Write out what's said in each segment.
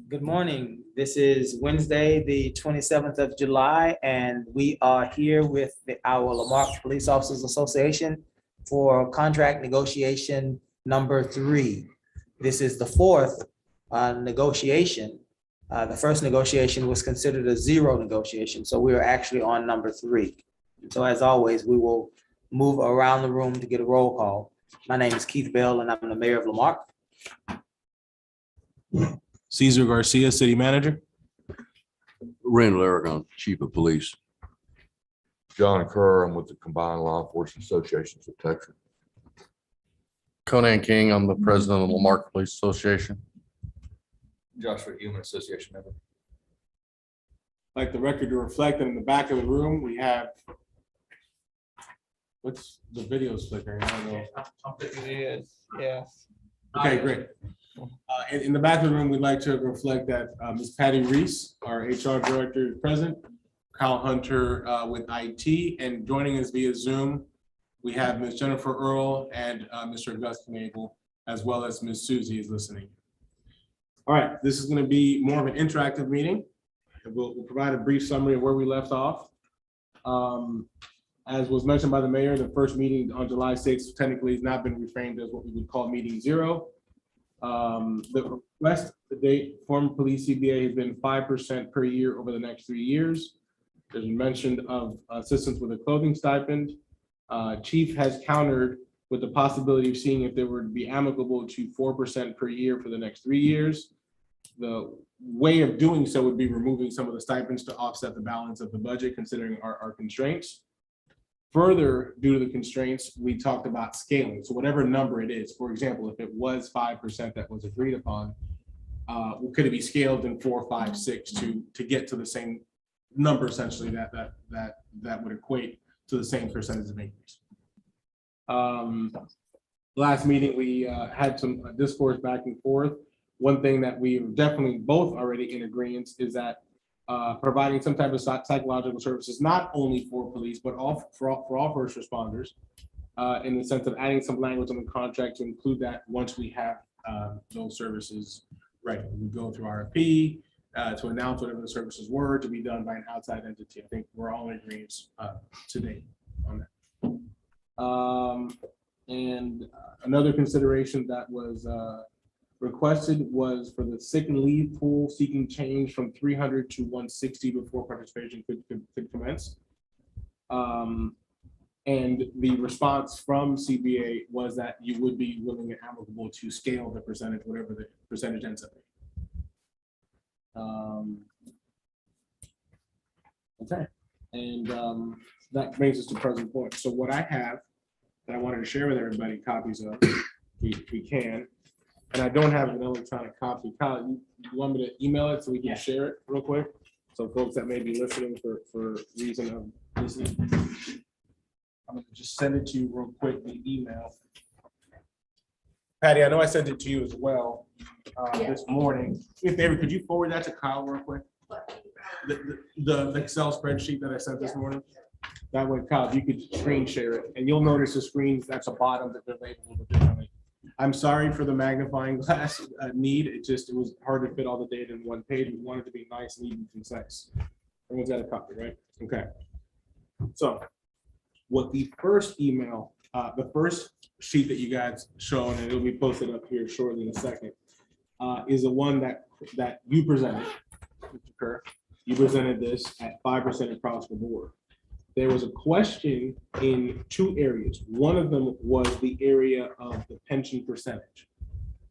Good morning. This is Wednesday, the 27th of July, and we are here with our Marque Police Officers Association for contract negotiation number 3. This is the fourth negotiation. The first negotiation was considered a 0 negotiation, so we are actually on number 3. So as always, we will move around the room to get a roll call. My name is Keith Bell, and I'm the mayor of Lamarck. Cesar Garcia, City Manager. Randall Aragon, Chief of Police. John Kerr, I'm with the Combined Law Enforcement Associations of Texas. Conan King, I'm the president of the Marque Police Association. Joshua Human Association member. Like the record to reflect that in the back of the room, we have. What's the video's flickering? I don't know. It is, yes. Okay, great. In the back of the room, we'd like to reflect that Ms. Patty Reese, our HR director, is present. Kyle Hunter with IT, and joining us via Zoom, we have Ms. Jennifer Earl and Mr. Gus Knable, as well as Ms. Susie is listening. All right, this is going to be more of an interactive meeting. We'll provide a brief summary of where we left off. As was mentioned by the mayor, the first meeting on July 6th technically has not been reframed as what we would call meeting 0. The request to date from police CBA has been 5% per year over the next 3 years. There's been mention of assistance with a clothing stipend. Chief has countered with the possibility of seeing if they would be amicable to 4% per year for the next 3 years. The way of doing so would be removing some of the stipends to offset the balance of the budget, considering our constraints. Further, due to the constraints, we talked about scaling. So whatever number it is, for example, if it was 5% that was agreed upon, could it be scaled in 4, 5, 6 to get to the same number essentially that would equate to the same percentage of increase. Last meeting, we had some discourse back and forth. One thing that we are definitely both already in agreement is that providing some type of psychological services, not only for police, but for all first responders, in the sense of adding some language on the contract to include that once we have those services ready. We go through RFP to announce whatever the services were to be done by an outside entity. I think we're all in agreement today on that. And another consideration that was requested was for the sick and leave pool seeking change from 300 to 160 before participation could commence. And the response from CBA was that you would be willing and amicable to scale the percentage, whatever the percentage ends up being. Okay, and that brings us to present point. So what I have that I wanted to share with everybody copies of, we can. And I don't have an electronic copy. Kyle, you want me to email it so we can share it real quick? So folks that may be listening for reason of listening. I'm gonna just send it to you real quick, the email. Patty, I know I sent it to you as well this morning. If David, could you forward that to Kyle real quick? The Excel spreadsheet that I sent this morning. That way, Kyle, if you could screen share it, and you'll notice the screens at the bottom that they're labeled a little differently. I'm sorry for the magnifying glass need. It was hard to fit all the data in one page. We wanted to be nice, neat, and concise. Everyone's got a copy, right? Okay. So what the first email, the first sheet that you guys shown, and it'll be posted up here shortly in a second, is the one that you presented, Mr. Kerr. You presented this at 5% across the board. There was a question in 2 areas. One of them was the area of the pension percentage.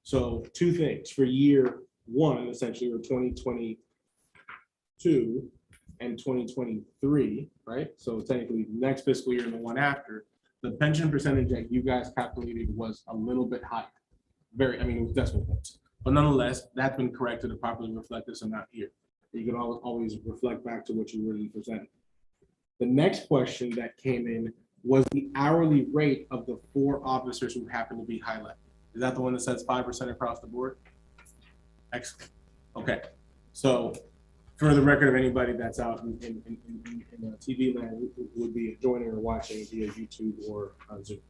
So 2 things for year 1, essentially, or 2022 and 2023, right? So technically next fiscal year and the one after, the pension percentage that you guys calculated was a little bit higher. It was decimal points. But nonetheless, that's been corrected to properly reflect this amount here. You can always reflect back to what you really presented. The next question that came in was the hourly rate of the 4 officers who happen to be highlighted. Is that the one that says 5% across the board? Excellent. Okay. So for the record of anybody that's out in TV land who would be joining or watching via YouTube or Zoom.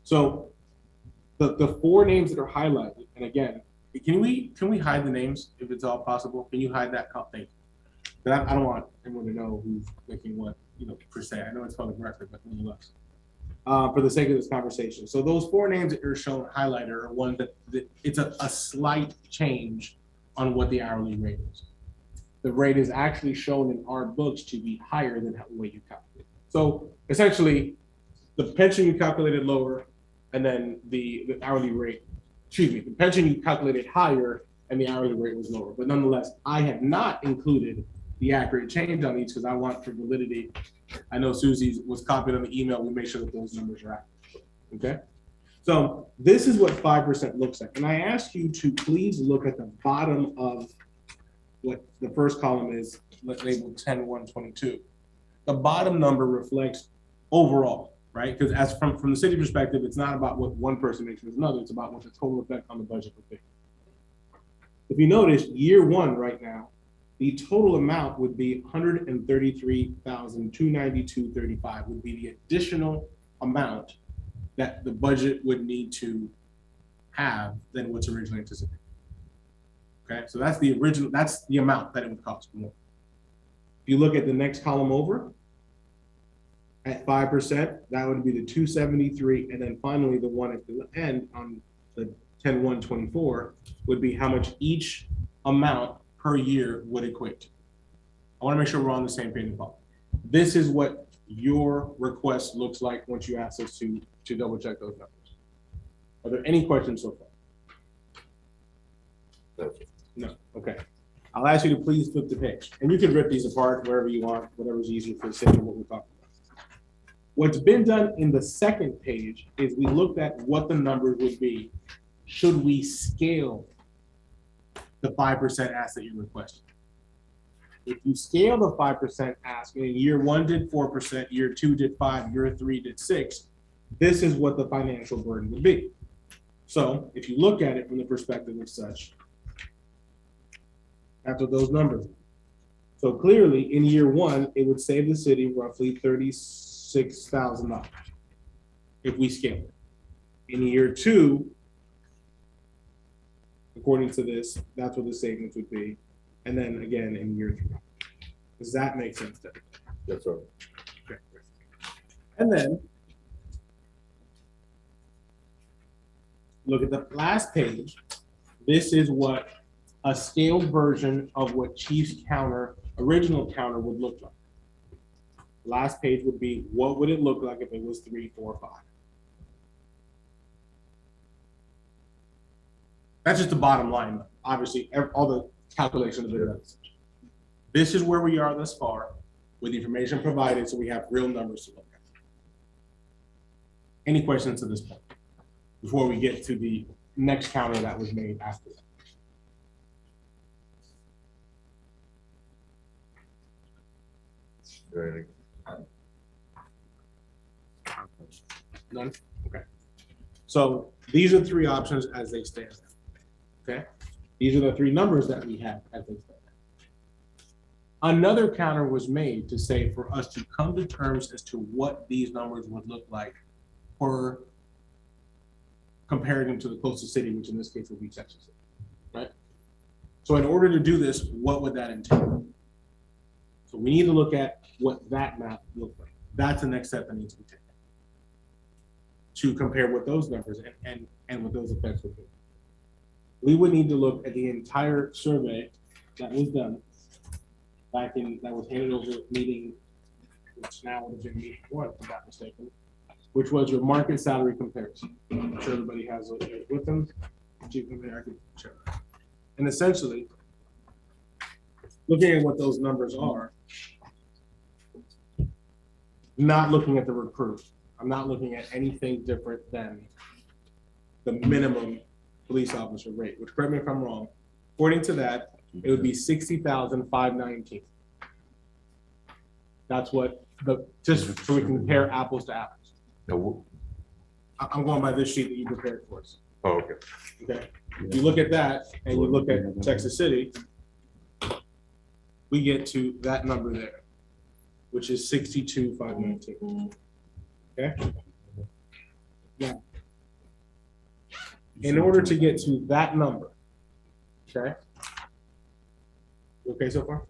So the 4 names that are highlighted, and again, Can we hide the names if it's all possible? Can you hide that? Thank you. But I don't want everyone to know who's clicking what, per se. I know it's public record, but nonetheless. For the sake of this conversation. So those 4 names that are shown highlighted are ones that it's a slight change on what the hourly rate is. The rate is actually shown in our books to be higher than the way you calculate. So essentially, the pension you calculated lower, and then the hourly rate, the pension you calculated higher and the hourly rate was lower. But nonetheless, I have not included the accurate change on these because I want for validity. I know Susie's was copied on the email. We make sure that those numbers are accurate. Okay. So this is what 5% looks like. And I ask you to please look at the bottom of what the first column is, let's label 10-122. The bottom number reflects overall, right? Because as from the city perspective, it's not about what one person makes versus another, it's about what the total effect on the budget would be. If you notice, year 1 right now, the total amount would be $133,292.35 would be the additional amount that the budget would need to have than what's originally anticipated. Okay, so that's the original, that's the amount that it would cost more. If you look at the next column over, at 5%, that would be the 273, and then finally the one at the end on the 10-124 would be how much each amount per year would equate to. I want to make sure we're on the same page about. This is what your request looks like once you ask us to double check those numbers. Are there any questions so far? No. Okay. I'll ask you to please flip the page, and you can rip these apart wherever you want, whatever's easier for the sake of what we're talking about. What's been done in the second page is we looked at what the numbers would be should we scale the 5% ask that you're requesting. If you scale the 5% ask, and year 1 did 4%, year 2 did 5%, year 3 did 6%, this is what the financial burden would be. So if you look at it from the perspective of such, that's what those numbers are. So clearly in year 1, it would save the city roughly $36,000 if we scale it. In year 2, according to this, that's what the savings would be. And then again in year 3. Does that make sense to everybody? Yes, sir. Okay. And then look at the last page. This is what a scaled version of what Chief's original counter would look like. Last page would be, what would it look like if it was 3, 4, 5? That's just the bottom line. Obviously, all the calculations are there. This is where we are thus far with the information provided, so we have real numbers to look at. Any questions to this point before we get to the next counter that was made after that? Very None? Okay. So these are 3 options as they stand. Okay. These are the 3 numbers that we have as they stand. Another counter was made to say for us to come to terms as to what these numbers would look like for comparing them to the closest city, which in this case would be Texas City, right? So in order to do this, what would that entail? So we need to look at what that map looks like. That's the next step that needs to be taken to compare what those numbers and what those effects would be. We would need to look at the entire survey that was done back in, that was handed over at meeting, which now would have been meeting 1, if I'm not mistaken, which was your market salary comparison. I'm sure everybody has those with them. And essentially, looking at what those numbers are, not looking at the recruit. I'm not looking at anything different than the minimum police officer rate, which, correct me if I'm wrong, according to that, it would be $60,519. That's what just so we can compare apples to apples. No. I'm going by this sheet that you prepared for us. Oh, okay. Okay. If you look at that and you look at Texas City, we get to that number there, which is $62,519. Okay. Now, in order to get to that number, Okay. You okay so far?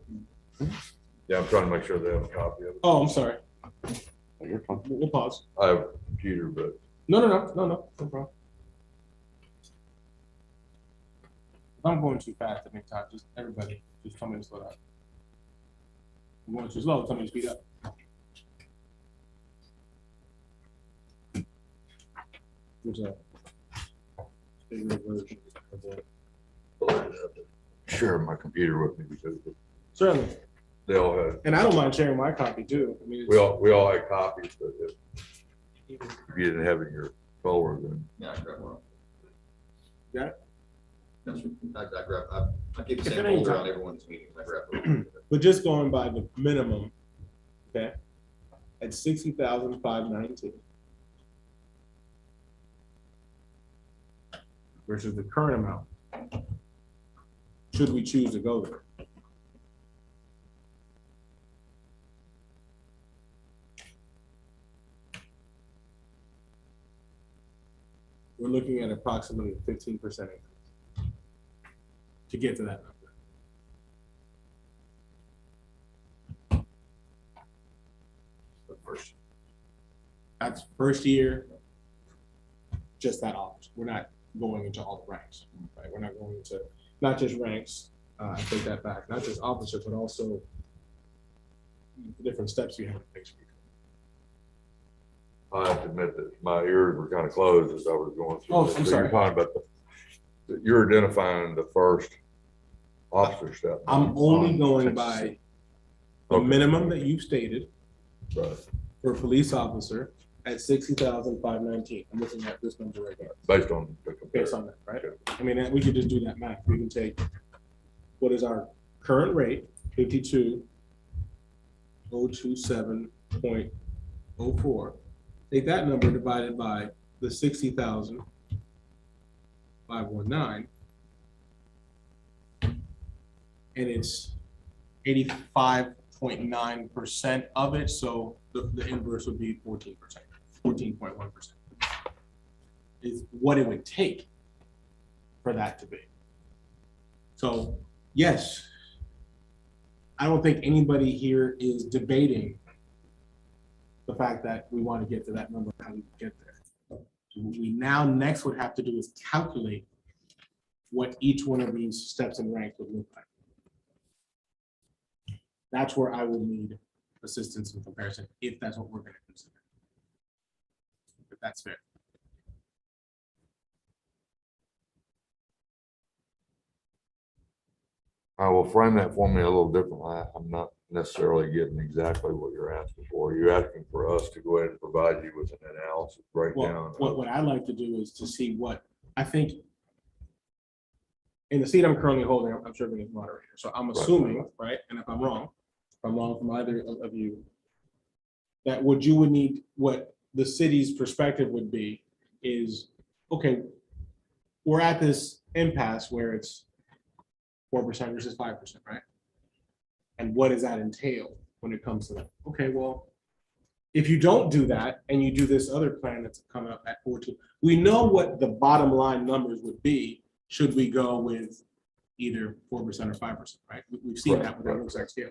Yeah, I'm trying to make sure they have a copy of it. Oh, I'm sorry. You're fine. We'll pause. I have a computer, but No problem. If I'm going too fast at any time, just everybody, just tell me to slow down. If I'm going too slow, tell me to speed up. There's a bigger version of it. share my computer with me because Certainly, they all had, and I don't mind sharing my copy too. I mean, we all had copies, but if you didn't have it in your folder, then. Yeah, I grab one. Got it? That's right. I grab, I keep the If same it ain't folder time. on everyone's meeting. I grab it. But just going by the minimum, okay, at $60,519 versus the current amount, should we choose to go there? We're looking at approximately 15% increase to get to that number. But first, That's first year, just that office. We're not going into all the ranks, right? We're not going into, not just ranks, I take that back, not just officers, but also the different steps you have to take. I have to admit that my ears were kind of closed as I was going through. Oh, this. I'm So sorry. You're talking about you're identifying the first officer step. I'm only on going 66. by the Okay. minimum that you've stated Right. for a police officer at $60,519. I'm looking at this number right here. Based on the Based comparison. on that, right? I mean, we could just do that math. We can take what is our current rate, 52,027.04. Take that number divided by the 60,519, and it's 85.9% of it. So the inverse would be 14%, 14.1% is what it would take for that to be. So yes, I don't think anybody here is debating the fact that we want to get to that number, how we get there. What we now next would have to do is calculate what each one of these steps and ranks would look like. That's where I would need assistance in comparison, if that's what we're going to consider. If that's fair. I will frame that for me a little differently. I'm not necessarily getting exactly what you're asking for. You're asking for us to go ahead and provide you with an analysis breakdown. What I'd like to do is to see what I think in the seat I'm currently holding, I'm serving as moderator. So I'm assuming, right? And if I'm wrong from either of you, that what you would need, what the city's perspective would be is, okay, we're at this impasse where it's 4% versus 5%, right? And what does that entail when it comes to that? Okay, well, if you don't do that and you do this other plan that's come up at 14, we know what the bottom line numbers would be should we go with either 4% or 5%, right? We've seen that with our looks like scale.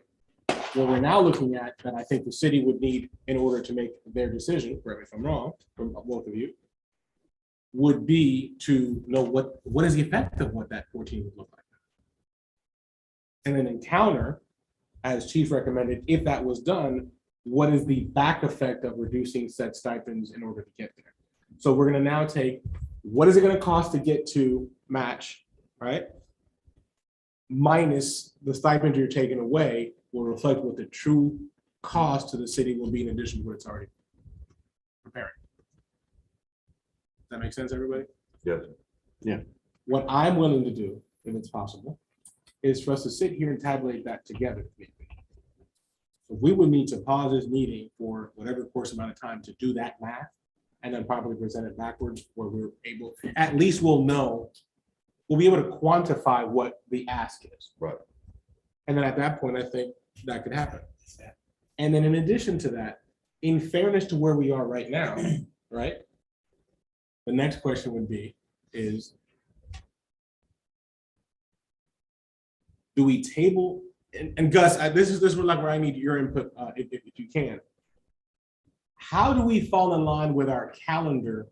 What we're now looking at that I think the city would need in order to make their decision, correct me if I'm wrong, from both of you, would be to know what is the effect of what that 14 would look like. And then encounter, as chief recommended, if that was done, what is the back effect of reducing said stipends in order to get there? So we're going to now take, what is it going to cost to get to match, right? Minus the stipend you're taking away will reflect what the true cost to the city will be in addition to what it's already preparing. Does that make sense, everybody? Yes. What I'm willing to do, if it's possible, is for us to sit here and tabulate that together. So we would need to pause this meeting for whatever course amount of time to do that math and then probably present it backwards where we're able, at least we'll know, we'll be able to quantify what the ask is. Right. And then at that point, I think that could happen. And then in addition to that, in fairness to where we are right now, right? The next question would be, is do we table, and Gus, this is like where I need your input, if you can. How do we fall in line with our calendar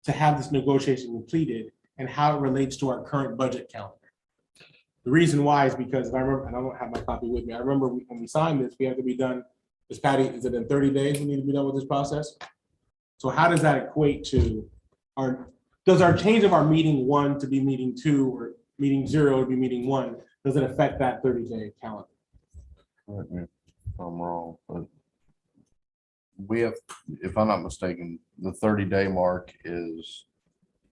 to have this negotiation completed and how it relates to our current budget calendar? The reason why is because if I remember, and I don't have my copy with me, I remember when we signed this, we have to be done, is Patty, is it in 30 days we need to be done with this process? So how does that equate to does our change of our meeting 1 to be meeting 2 or meeting 0 to be meeting 1, does it affect that 30-day calendar? Correct me if I'm wrong, but we have, if I'm not mistaken, the 30-day mark is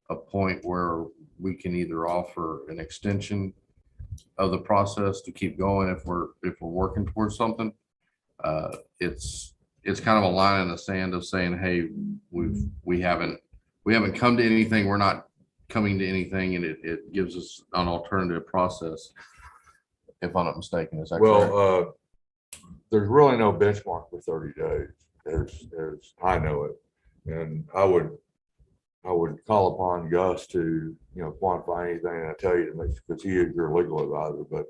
a point where we can either offer an extension of the process to keep going if we're working towards something. It's kind of a line in the sand of saying, hey, we haven't come to anything, we're not coming to anything, and it gives us an alternative process, if I'm not mistaken. Is that correct? Well, there's really no benchmark for 30 days. There's I know it, and I would call upon Gus to, quantify anything I tell you to make, because he is your legal advisor. But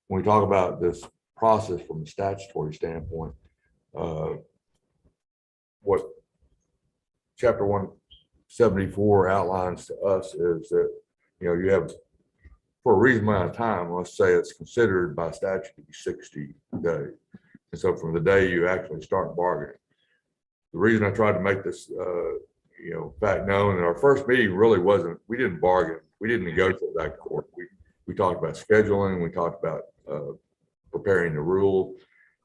when we talk about this process from a statutory standpoint, what Chapter 174 outlines to us is that, you have, for a reasonable amount of time, let's say it's considered by statute to be 60 days. And so from the day you actually start bargaining, the reason I tried to make this, fact known, in our first meeting really wasn't, we didn't bargain, we didn't negotiate back and forth. We talked about scheduling, we talked about preparing the rule.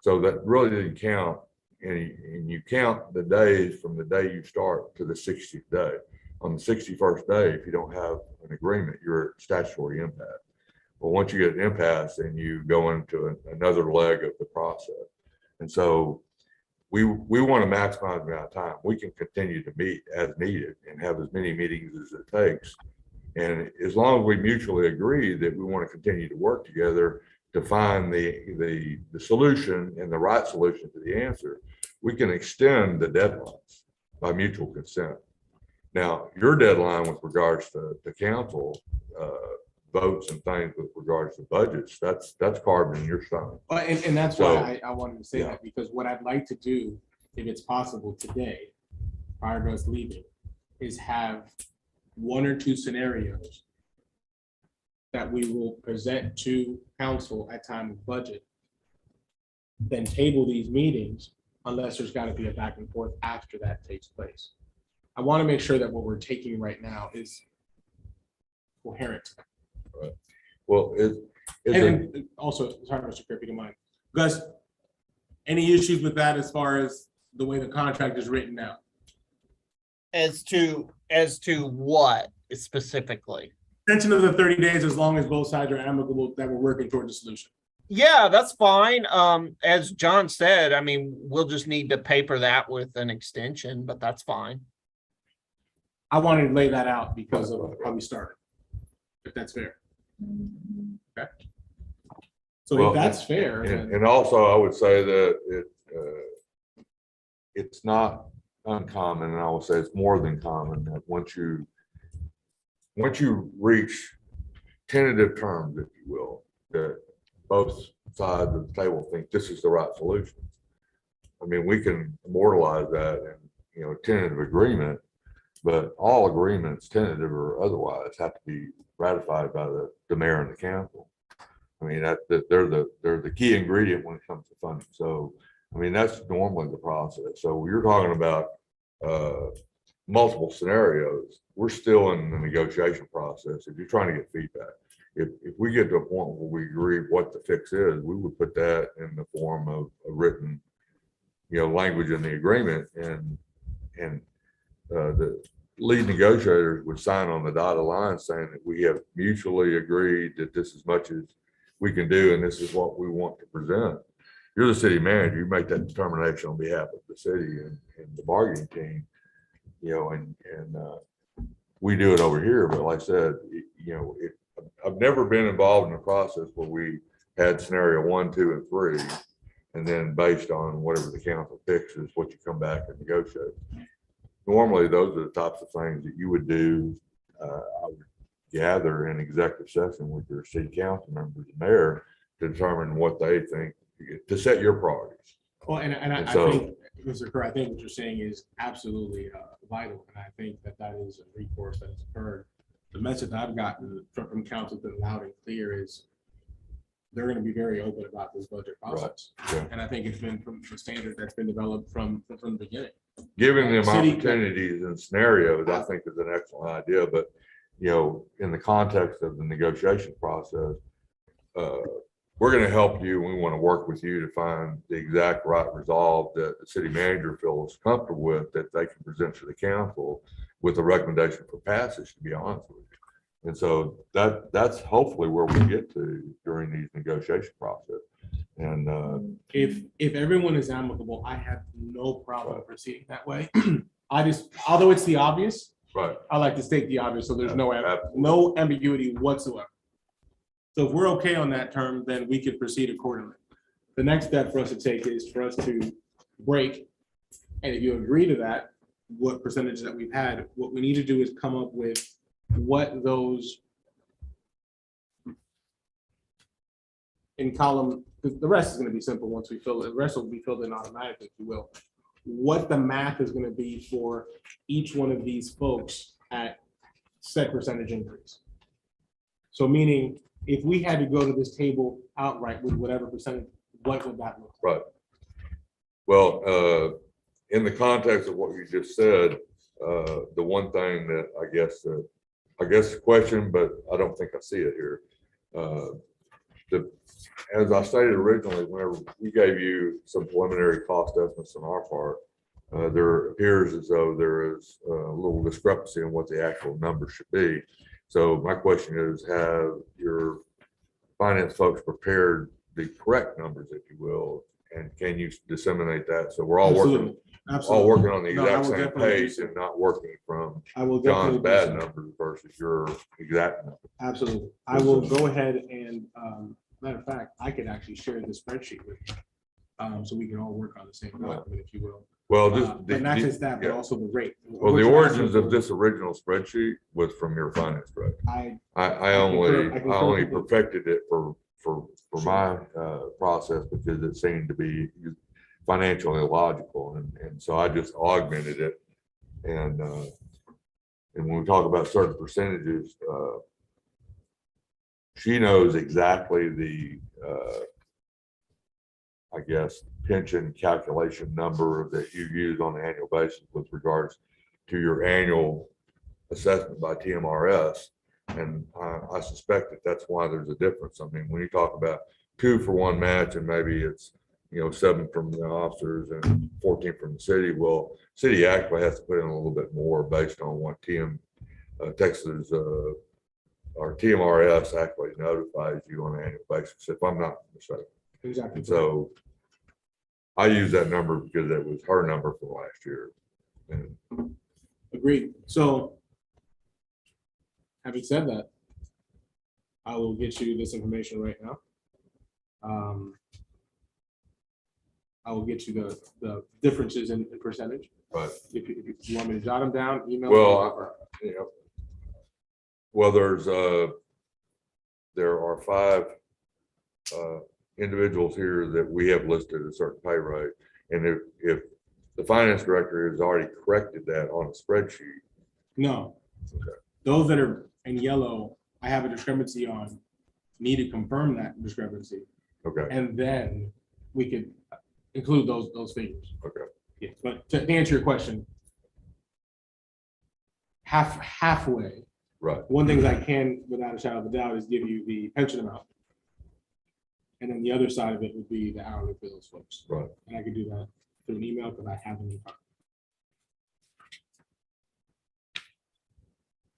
So that really didn't count. And you count the days from the day you start to the 60th day. On the 61st day, if you don't have an agreement, you're at statutory impasse. But once you get an impasse, then you go into another leg of the process. And so we want to maximize the amount of time. We can continue to meet as needed and have as many meetings as it takes. And as long as we mutually agree that we want to continue to work together to find the solution and the right solution to the answer, we can extend the deadlines by mutual consent. Now, your deadline with regards to the council votes and things with regards to budgets, that's carved in your stone. And that's So, why I wanted to say that, because what I'd like to do, if it's possible today, prior to us leaving, is have 1 or 2 scenarios that we will present to council at time of budget, then table these meetings unless there's got to be a back and forth after that takes place. I want to make sure that what we're taking right now is coherent. Right. Well, And also, sorry, Mr. Kirk, if you don't mind. Gus, any issues with that as far as the way the contract is written now? As to what specifically? Extension of the 30 days, as long as both sides are amicable that we're working towards a solution. Yeah, that's fine. As John said, I mean, we'll just need to paper that with an extension, but that's fine. I wanted to lay that out because of how we started, if that's fair. Okay. So Well, if that's fair, then and also I would say that it's not uncommon, and I will say it's more than common, that once you reach tentative terms, if you will, that both sides of the table think this is the right solution. I mean, we can immortalize that in, tentative agreement, but all agreements, tentative or otherwise, have to be ratified by the mayor and the council. I mean, they're the key ingredient when it comes to funding. So, I mean, that's normally the process. So you're talking about multiple scenarios. We're still in the negotiation process. If you're trying to get feedback, if we get to a point where we agree what the fix is, we would put that in the form of a written, language in the agreement, and the lead negotiators would sign on the dotted line saying that we have mutually agreed that this is much as we can do, and this is what we want to present. You're the city manager. You make that determination on behalf of the city and the bargaining team, and we do it over here. But like I said, I've never been involved in a process where we had scenario 1, 2, and 3, and then based on whatever the council picks is what you come back and negotiate. Normally, those are the types of things that you would do. I would gather in executive session with your city council members and mayor to determine what they think, to set your priorities. Well, and And I so- think, Mr. Kerr, I think what you're saying is absolutely vital, and I think that that is a recourse that has occurred. The message I've gotten from council been loud and clear is they're going to be very open about this budget process. Yeah. And I think it's been from the standard that's been developed from the beginning. Giving them City- opportunities and scenarios, I think is an excellent idea, but, you know, in the context of the negotiation process, we're gonna help you. We want to work with you to find the exact right resolve that the city manager feels comfortable with, that they can present to the council with a recommendation for passage, to be honest with you. And so that's hopefully where we get to during these negotiation process. And, If everyone is amicable, I have no problem proceeding that way. Although it's the obvious, right, I like to state the obvious, so there's Absolutely. no ambiguity whatsoever. So if we're okay on that term, then we could proceed accordingly. The next step for us to take is for us to break. And if you agree to that, what percentage that we've had, what we need to do is come up with what those in column, the rest is gonna be simple once we fill it. The rest will be filled in automatically, if you will. What the math is gonna be for each one of these folks at set percentage increase. So meaning, if we had to go to this table outright with whatever percentage, what would that look like? right. Well, in the context of what you just said, the one thing that I guess the question, but I don't think I see it here. As I stated originally, whenever we gave you some preliminary cost estimates on our part, there appears as though there is a little discrepancy in what the actual number should be. So my question is, have your finance folks prepared the correct numbers, if you will, and can you disseminate that? So we're all working, Absolutely. all working on the No, I exact will same definitely do page so. and not working from I will John's definitely do bad so. numbers versus your exact number. Absolutely. I will go ahead and, matter of fact, I could actually share this spreadsheet with you. So we can all work on the same document, if you will. Well, But not just that, but yeah. also the rate. Well, the origins of this original spreadsheet was from your finance director. I I only concur with you. perfected it for my process because it seemed to be financially illogical, and so I just augmented it. And when we talk about certain percentages, she knows exactly the I guess pension calculation number that you use on an annual basis with regards to your annual assessment by TMRS. And I suspect that that's why there's a difference. I mean, when you talk about 2-for-1 match and maybe it's, 7 from the officers and 14 from the city, well, city actually has to put in a little bit more based on what Texas or TMRS actually notifies you on an annual basis, if I'm not mistaken. exactly. And so I use that number because it was her number from last year. And Agreed. So having said that, I will get you this information right now. I will get you the differences in percentage. But, If you want me to jot them down, email. well, well, there are 5 individuals here that we have listed a certain pay rate. And if the finance director has already corrected that on a spreadsheet. No. Okay. Those that are in yellow, I have a discrepancy on, need to confirm that discrepancy, Okay, and then we could include those figures. okay, Yeah, but to answer your question, halfway, right. one thing that I can, without a shadow of a doubt, is give you the pension amount. And then the other side of it would be the hourly for those folks. Right. And I can do that through an email because I have them.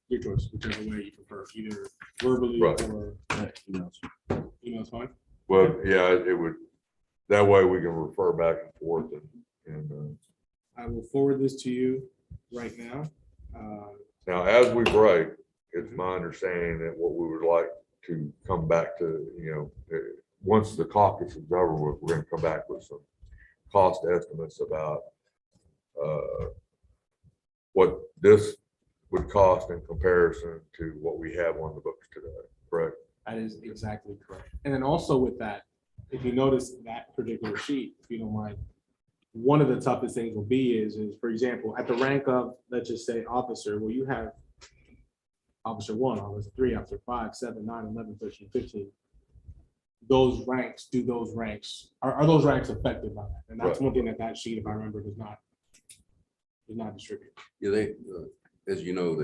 Your choice, whichever way you prefer, either verbally Right. or email's fine. Well, yeah, it would, that way we can refer back and forth and I will forward this to you right now. now as we break, it's my understanding that what we would like to come back to, once the caucus is over with, we're gonna come back with some cost estimates about what this would cost in comparison to what we have on the books today, correct? That is exactly correct. And then also with that, if you notice that particular sheet, if you don't mind, one of the toughest things will be is for example, at the rank of, let's just say officer, well, you have officer 1, officer 3, officer 5, 7, 9, 11, 13, 15. Those ranks, are those ranks affected by that? And that's Right. one thing that sheet, if I remember, does not distribute. Yeah, as you know,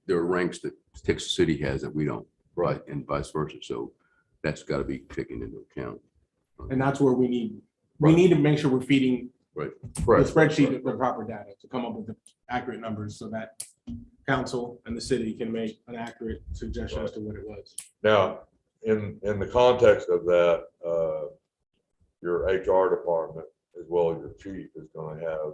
there are ranks that Texas City has that we don't, right, and vice versa. So that's got to be taken into account. And that's where we need to make sure we're feeding the Correct. spreadsheet the proper data to come up with the accurate numbers so that council and the city can make an accurate suggestion as to what it was. Now, in the context of that, your HR department as well as your chief is going to have,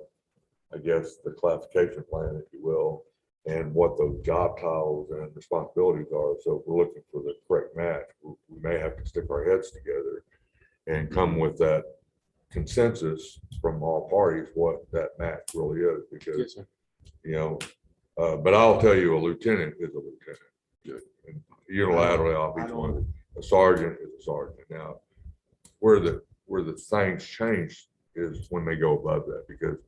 I guess, the classification plan, if you will, and what those job titles and responsibilities are. So if we're looking for the correct match, we may have to stick our heads together and come with that consensus from all parties, what that match really is, because, Yes, sir. you know, but I'll tell you, a lieutenant is a lieutenant. And unilaterally, I'll be one. A sergeant is a sergeant. Now, where the things change is when they go above that, because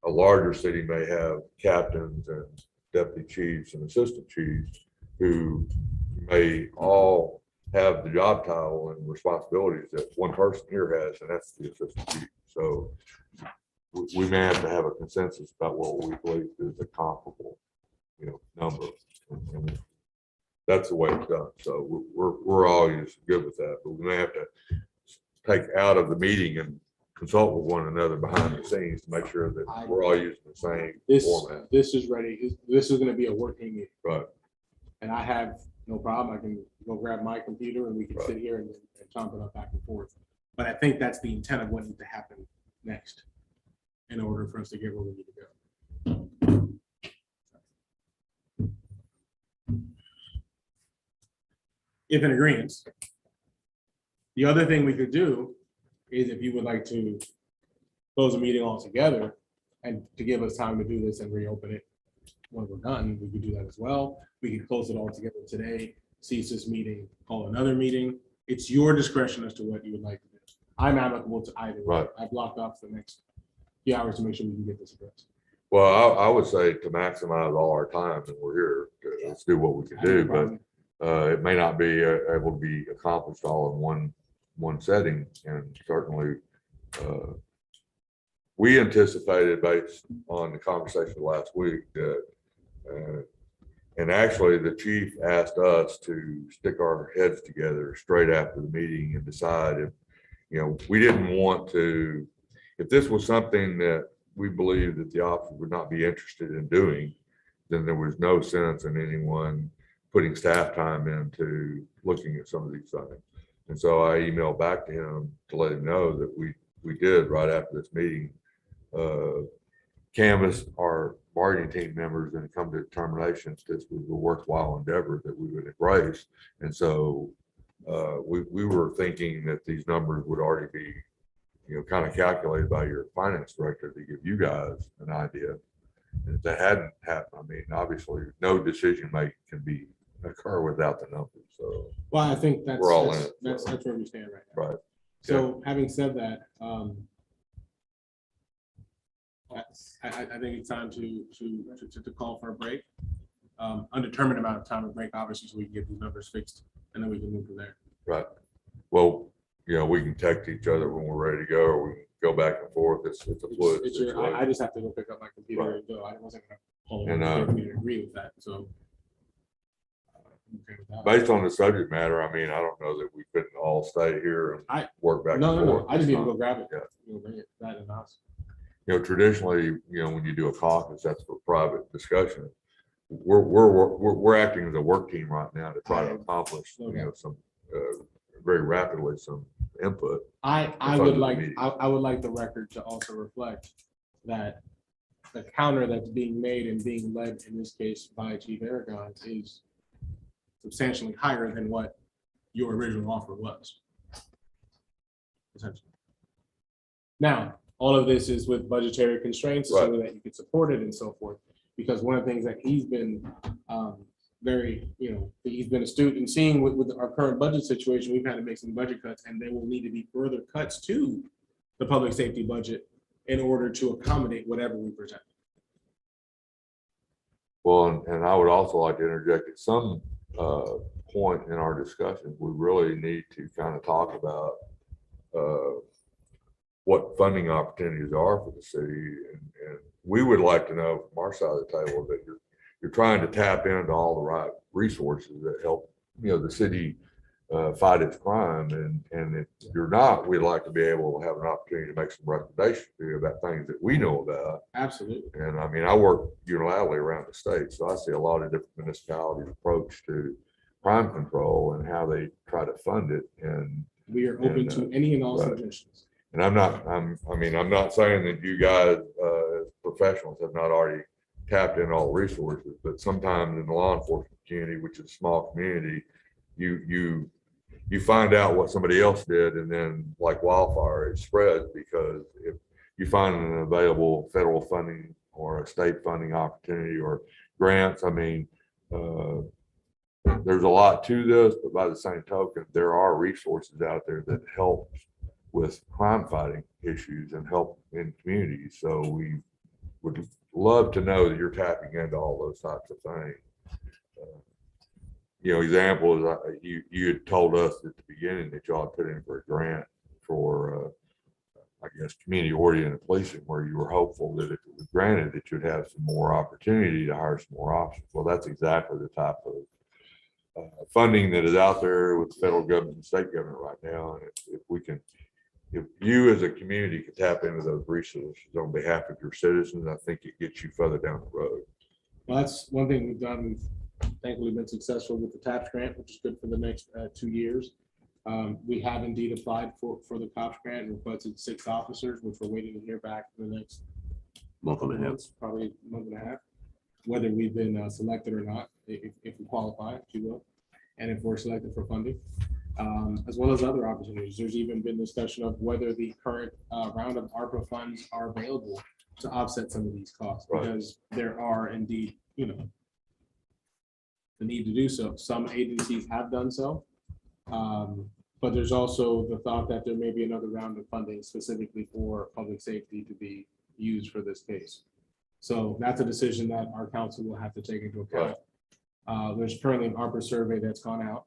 a larger city may have captains and deputy chiefs and assistant chiefs who may all have the job title and responsibilities that one person here has, and that's the assistant chief. So we may have to have a consensus about what we believe is a comparable, number. And that's the way it's done. So we're always good with that, but we may have to take out of the meeting and consult with one another behind the scenes to make sure that we're all using the same format. This is ready. This is going to be a working meeting. Right. And I have no problem. I can go grab my computer and we can sit here and chomp it up back and forth. But I think that's the intent of what needs to happen next in order for us to get where we need to go. If in agreement, the other thing we could do is if you would like to close the meeting altogether and to give us time to do this and reopen it when we're done, we could do that as well. We could close it all together today, cease this meeting, call another meeting. It's your discretion as to what you would like to do. I'm amicable to either. Right. I've blocked off the next few hours to make sure we can get this addressed. Well, I would say to maximize all our time, and we're here, let's do what we can do, but it may not be able to be accomplished all in one setting, and certainly we anticipated based on the conversation last week that and actually the chief asked us to stick our heads together straight after the meeting and decide if, we didn't want to, if this was something that we believe that the officer would not be interested in doing, then there was no sense in anyone putting staff time into looking at some of these things. And so I emailed back to him to let him know that we did right after this meeting, canvass our bargaining team members and come to determinations this was a worthwhile endeavor that we would embrace. And so we were thinking that these numbers would already be, kind of calculated by your finance director to give you guys an idea. And if that hadn't happened, I mean, obviously no decision making can occur without the numbers. So Well, I think that's We're all in it, that's so. where we stand right now. right. So having said that, I think it's time to call for a break. Undetermined amount of time of break, obviously, so we can get these numbers fixed and then we can move from there. Right. Well, we can text each other when we're ready to go, or we can go back and forth. It's a fluid situation. I just have to go pick up my computer and go. I wasn't gonna call And, and agree with that, so. I'm okay with that. Based on the subject matter, I mean, I don't know that we couldn't all stay here and work back and No, forth. I just need to It's go not- grab it. Yeah. You'll bring it, that in the house. Traditionally, when you do a caucus, that's for private discussion. We're acting as a work team right now to try to accomplish, some very rapidly some input. I It's would under the like, meeting. I would like the record to also reflect that the counter that's being made and being led in this case by Chief Aragon is substantially higher than what your original offer was. Essentially. Now, all of this is with budgetary constraints so that you can support it and so forth. Because one of the things that he's been very, he's been astute in seeing with our current budget situation, we've had to make some budget cuts, and there will need to be further cuts to the public safety budget in order to accommodate whatever we present. Well, and I would also like to interject at some point in our discussion, we really need to kind of talk about what funding opportunities are for the city. And we would like to know from our side of the table that you're trying to tap into all the right resources that help, the city fight its crime. And if you're not, we'd like to be able to have an opportunity to make some recommendations to you about things that we know about. Absolutely. And I mean, I work unilaterally around the state, so I see a lot of different municipalities' approach to crime control and how they try to fund it. And We are open to any and all right. suggestions. and I'm not saying that you guys, as professionals, have not already tapped in all resources, but sometimes in the law enforcement community, which is a small community, you find out what somebody else did, and then like wildfire, it spreads, because if you find an available federal funding or a state funding opportunity or grants, there's a lot to this, but by the same token, there are resources out there that help with crime fighting issues and help in communities. So we would love to know that you're tapping into all those types of things. Example is you had told us at the beginning that y'all put in for a grant for, community oriented policing, where you were hopeful that if it was granted, that you'd have some more opportunity to hire some more officers. Well, that's exactly the type of funding that is out there with the federal government and state government right now. And if you as a community can tap into those resources on behalf of your citizens, I think it gets you further down the road. Well, that's one thing we've done. We've thankfully been successful with the TAPS grant, which is good for the next 2 years. We have indeed applied for the COPS grant and requested 6 officers, which we're waiting to hear back for the next Month and a half. probably a month and a half, whether we've been selected or not, if we qualify, if you will, and if we're selected for funding, as well as other opportunities. There's even been discussion of whether the current round of ARPA funds are available to offset some of these costs, Right. because there are indeed, the need to do so. Some agencies have done so. But there's also the thought that there may be another round of funding specifically for public safety to be used for this case. So that's a decision that our council will have to take into account. There's currently an ARPA survey that's gone out.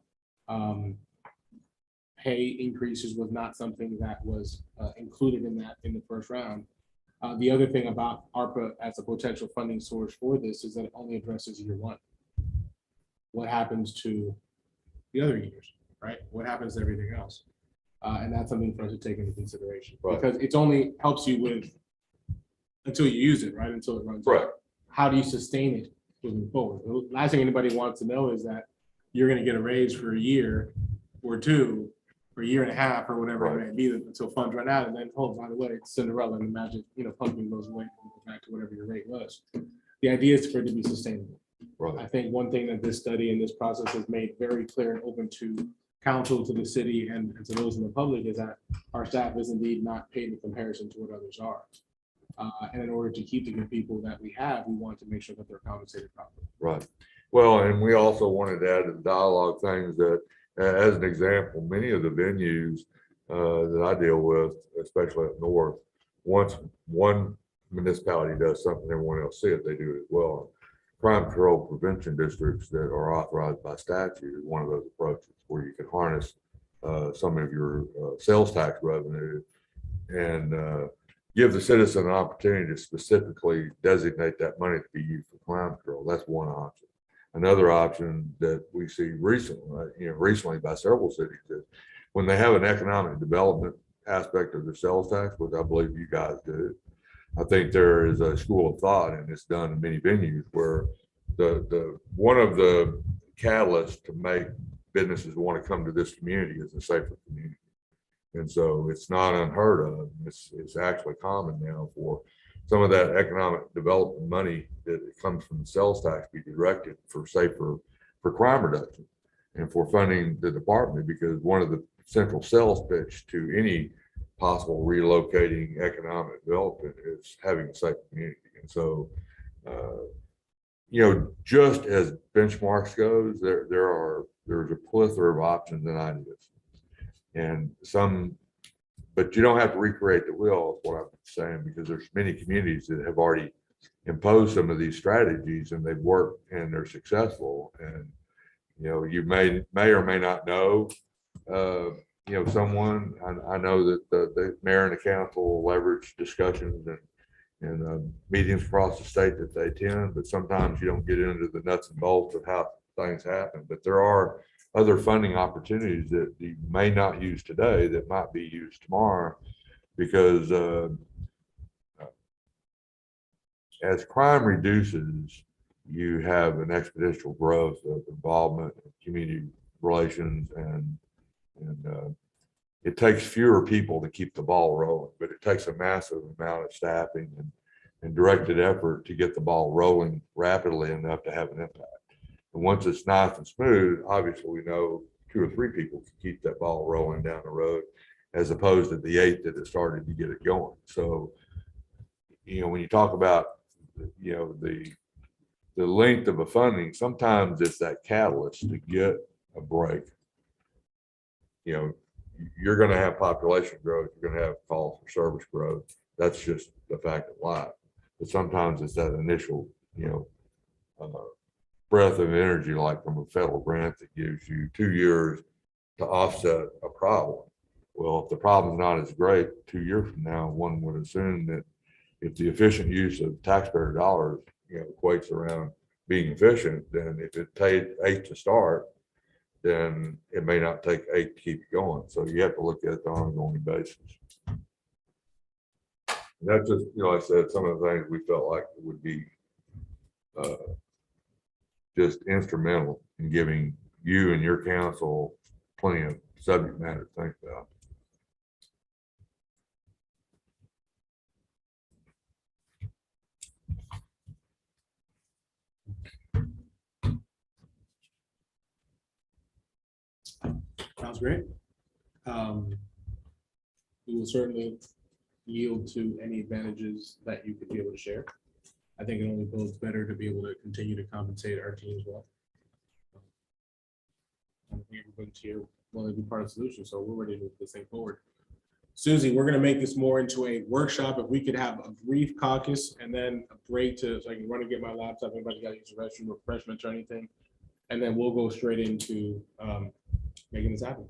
Pay increases was not something that was included in the first round. The other thing about ARPA as a potential funding source for this is that it only addresses year 1. What happens to the other years, right? What happens to everything else? And that's something for us to take into consideration, Right. because it only helps you with until you use it, right? Until it runs out. Right. How do you sustain it moving forward? The last thing anybody wants to know is that you're going to get a raise for a year or 2, or a year and a half, or whatever Right. it may be, until funds run out, and then, oh, by the way, it's Cinderella, and the magic, pumping goes away and goes back to whatever your rate was. The idea is for it to be sustainable. I Right. think one thing that this study and this process has made very clear and open to council, to the city, and to those in the public, is that our staff is indeed not paid in comparison to what others are. And in order to keep the good people that we have, we want to make sure that they're compensated properly. Right. Well, and we also wanted to add to the dialogue things that, as an example, many of the venues that I deal with, especially up north, once one municipality does something, everyone else see it, they do it as well. Crime control prevention districts that are authorized by statute is one of those approaches where you can harness some of your sales tax revenue and give the citizen an opportunity to specifically designate that money to be used for crime control. That's one option. Another option that we see recently by several cities is when they have an economic development aspect of their sales tax, which I believe you guys do. I think there is a school of thought, and it's done in many venues, where the one of the catalysts to make businesses want to come to this community is a safer community. And so it's not unheard of. It's actually common now for some of that economic development money that comes from the sales tax be directed for crime reduction and for funding the department, because one of the central sales pitch to any possible relocating economic development is having a safe community. And so just as benchmarks goes, there's a plethora of options and ideas. And but you don't have to recreate the wheel, is what I'm saying, because there's many communities that have already imposed some of these strategies and they've worked and they're successful. And, you may or may not know, someone, I know that the mayor and the council leverage discussions and meetings across the state that they attend, but sometimes you don't get into the nuts and bolts of how things happen. But there are other funding opportunities that you may not use today that might be used tomorrow, because as crime reduces, you have an exponential growth of involvement in community relations, and it takes fewer people to keep the ball rolling, but it takes a massive amount of staffing and directed effort to get the ball rolling rapidly enough to have an impact. And once it's nice and smooth, obviously we know 2 or 3 people can keep that ball rolling down the road, as opposed to the 8 that it started to get it going. So, when you talk about, the length of a funding, sometimes it's that catalyst to get a break. You're going to have population growth, you're going to have calls for service growth. That's just the fact of life. But sometimes it's that initial, breath of energy, like from a federal grant, that gives you 2 years to offset a problem. Well, if the problem's not as great 2 years from now, one would assume that if the efficient use of taxpayer dollars, equates around being efficient, then if it paid 8 to start, then it may not take 8 to keep it going. So you have to look at it on an ongoing basis. And that's just, like I said, some of the things we felt like would be just instrumental in giving you and your council plenty of subject matter to think about. Sounds great. We will certainly yield to any advantages that you could be able to share. I think it only builds better to be able to continue to compensate our team as well. I think everyone's here willing to be part of the solution, so we're ready to move this thing forward. Susie, we're gonna make this more into a workshop. If we could have a brief caucus and then a break so I can run and get my laptop, anybody got to use the restroom, refreshments or anything, and then we'll go straight into making this happen.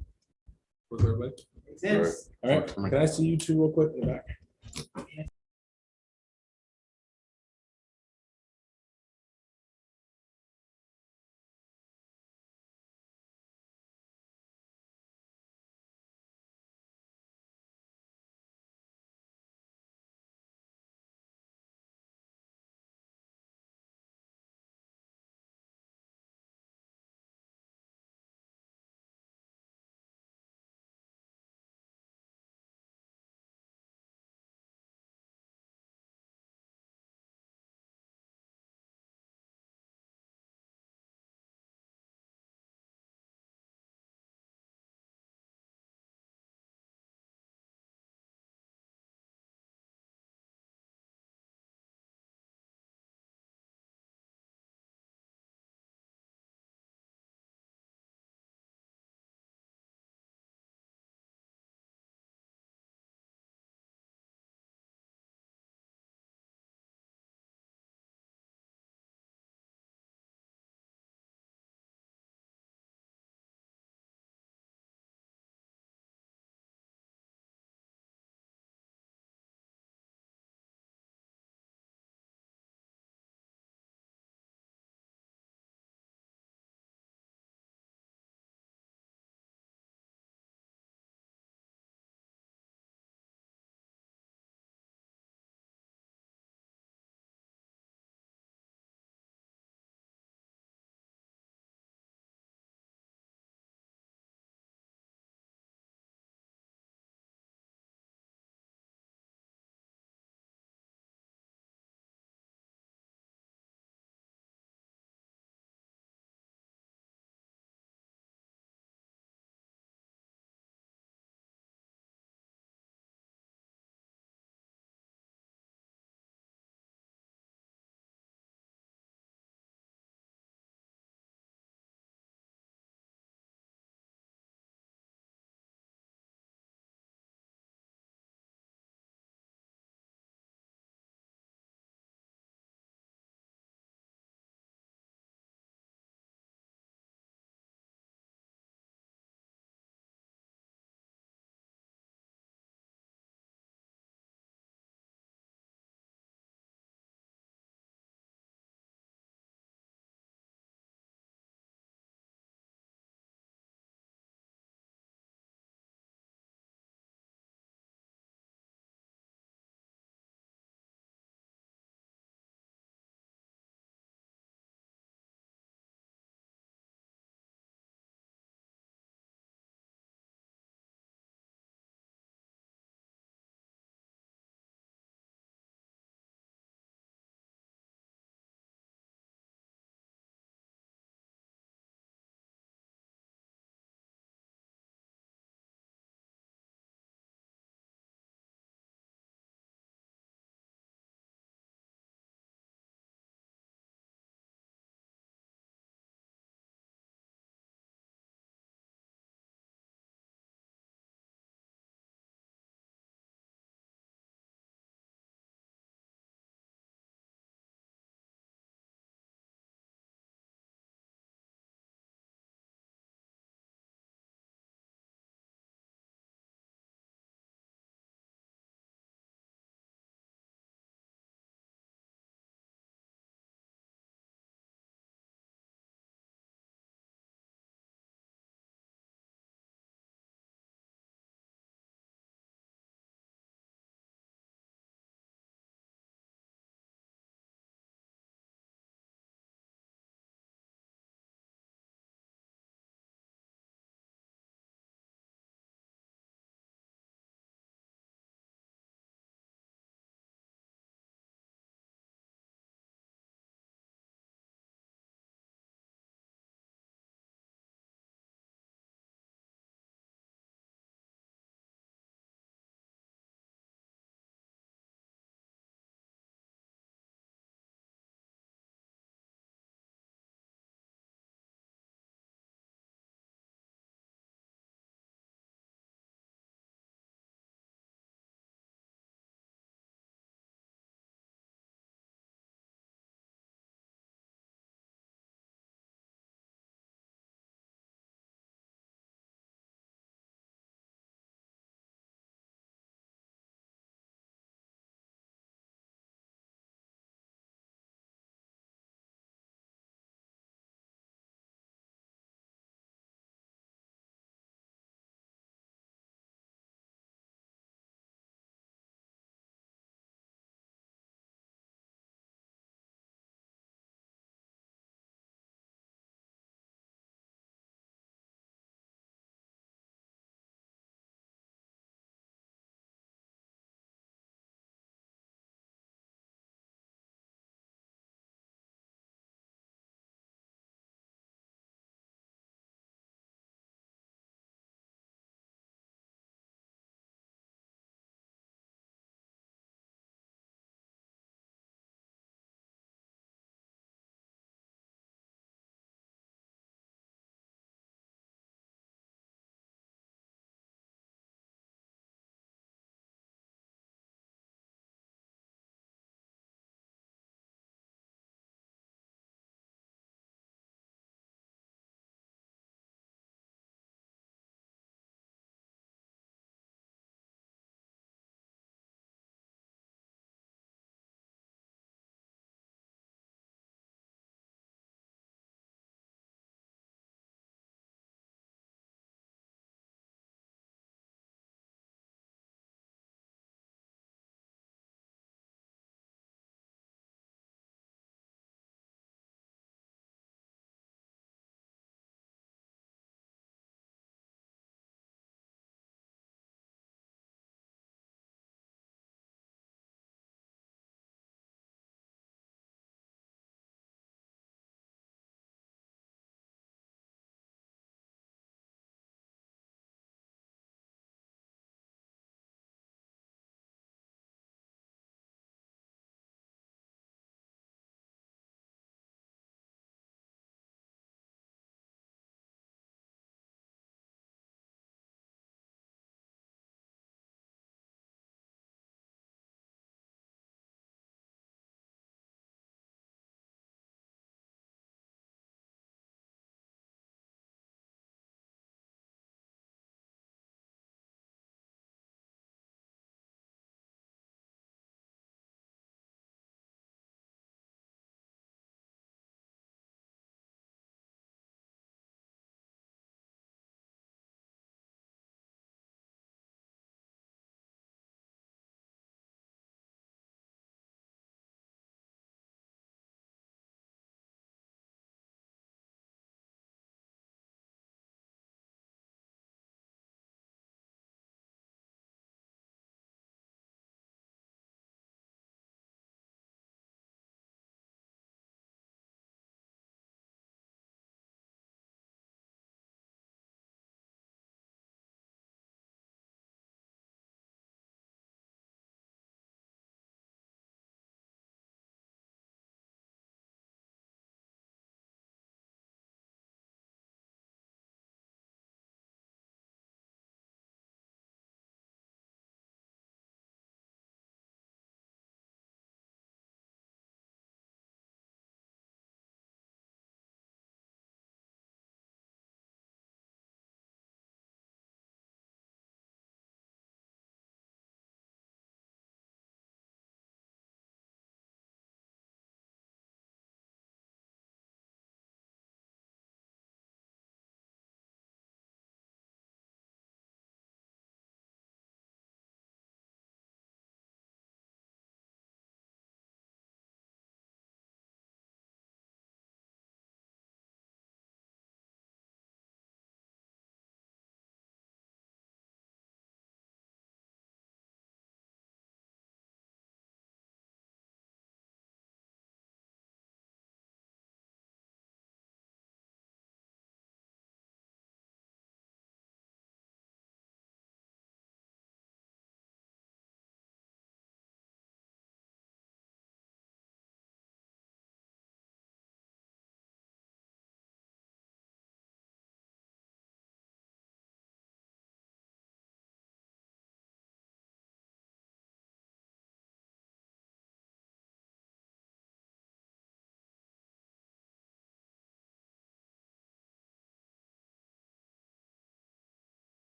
Work for everybody? Yes. All right, can I see you two real quick in the back?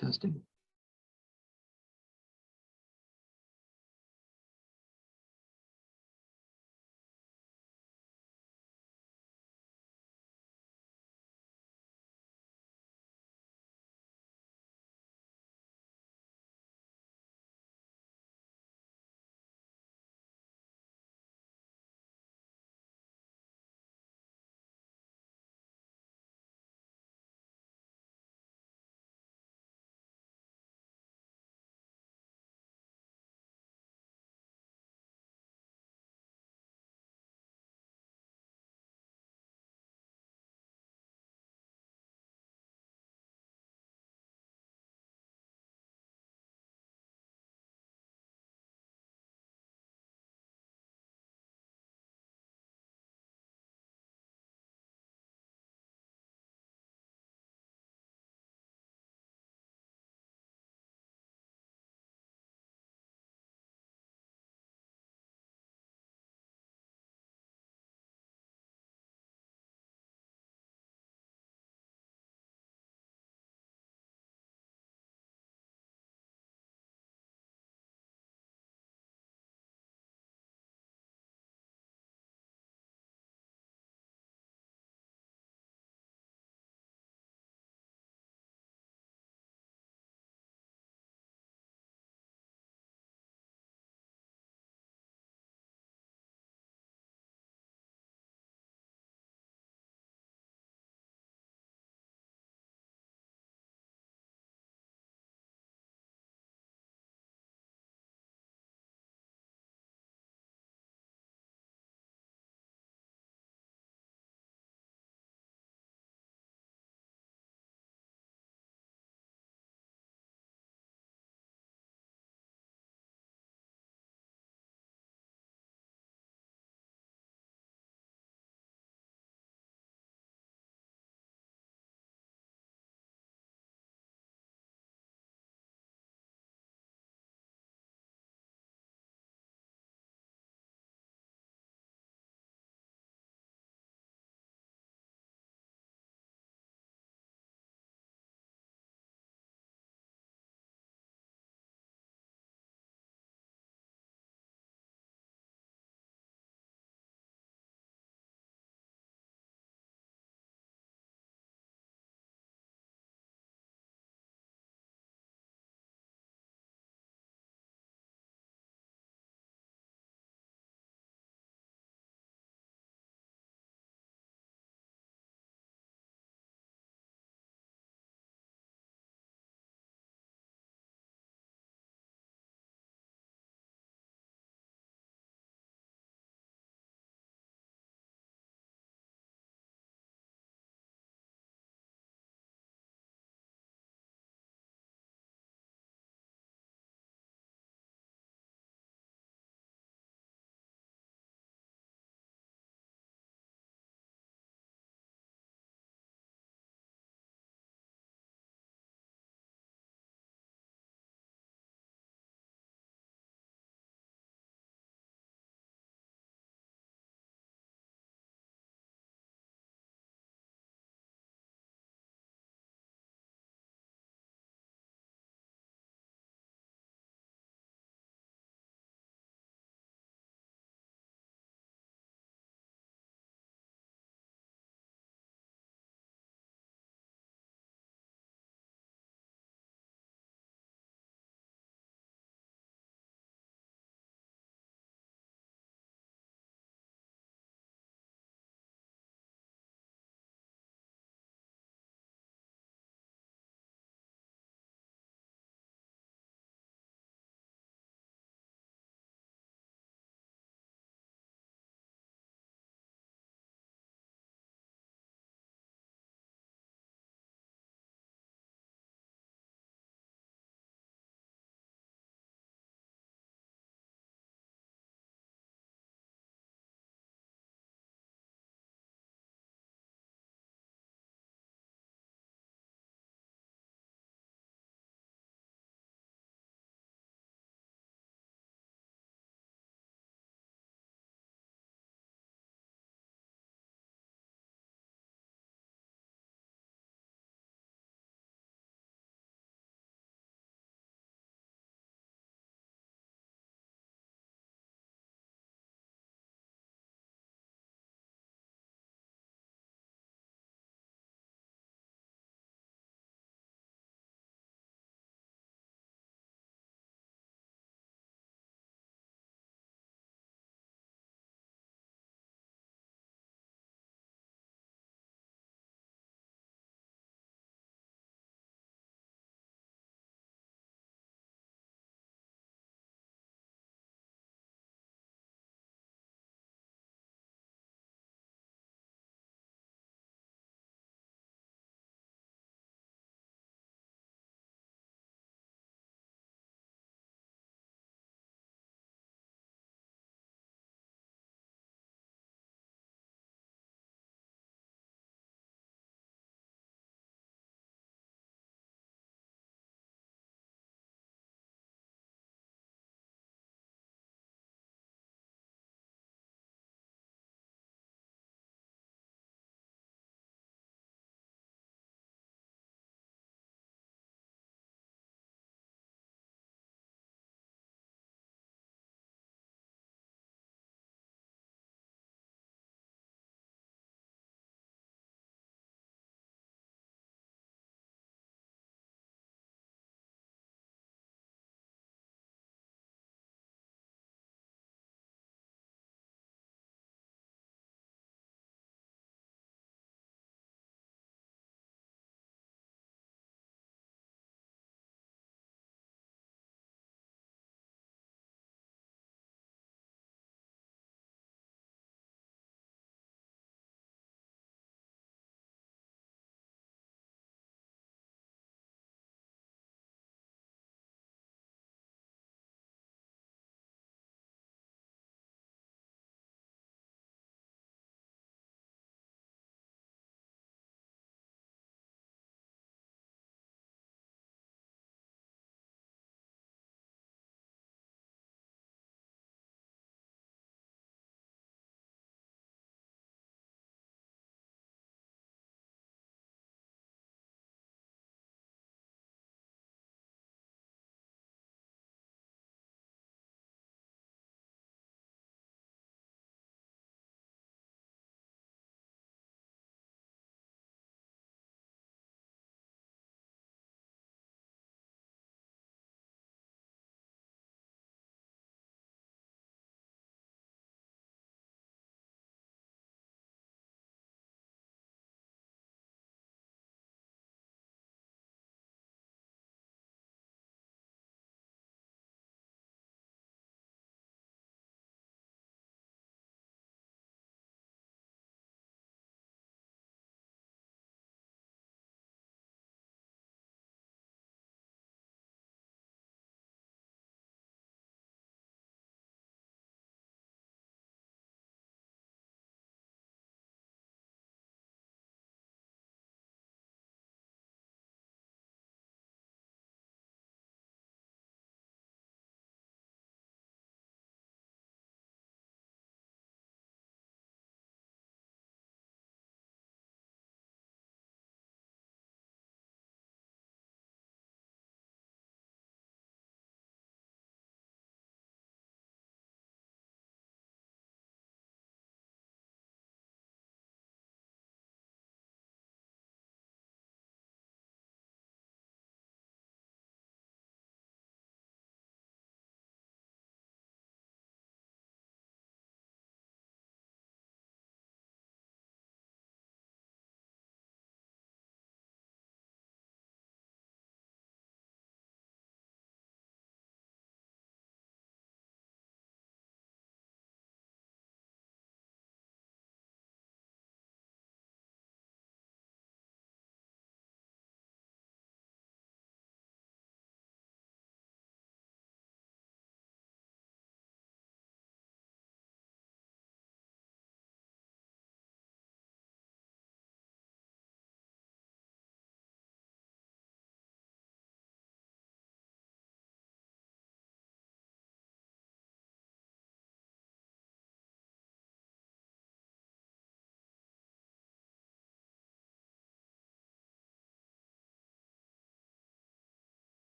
Testing.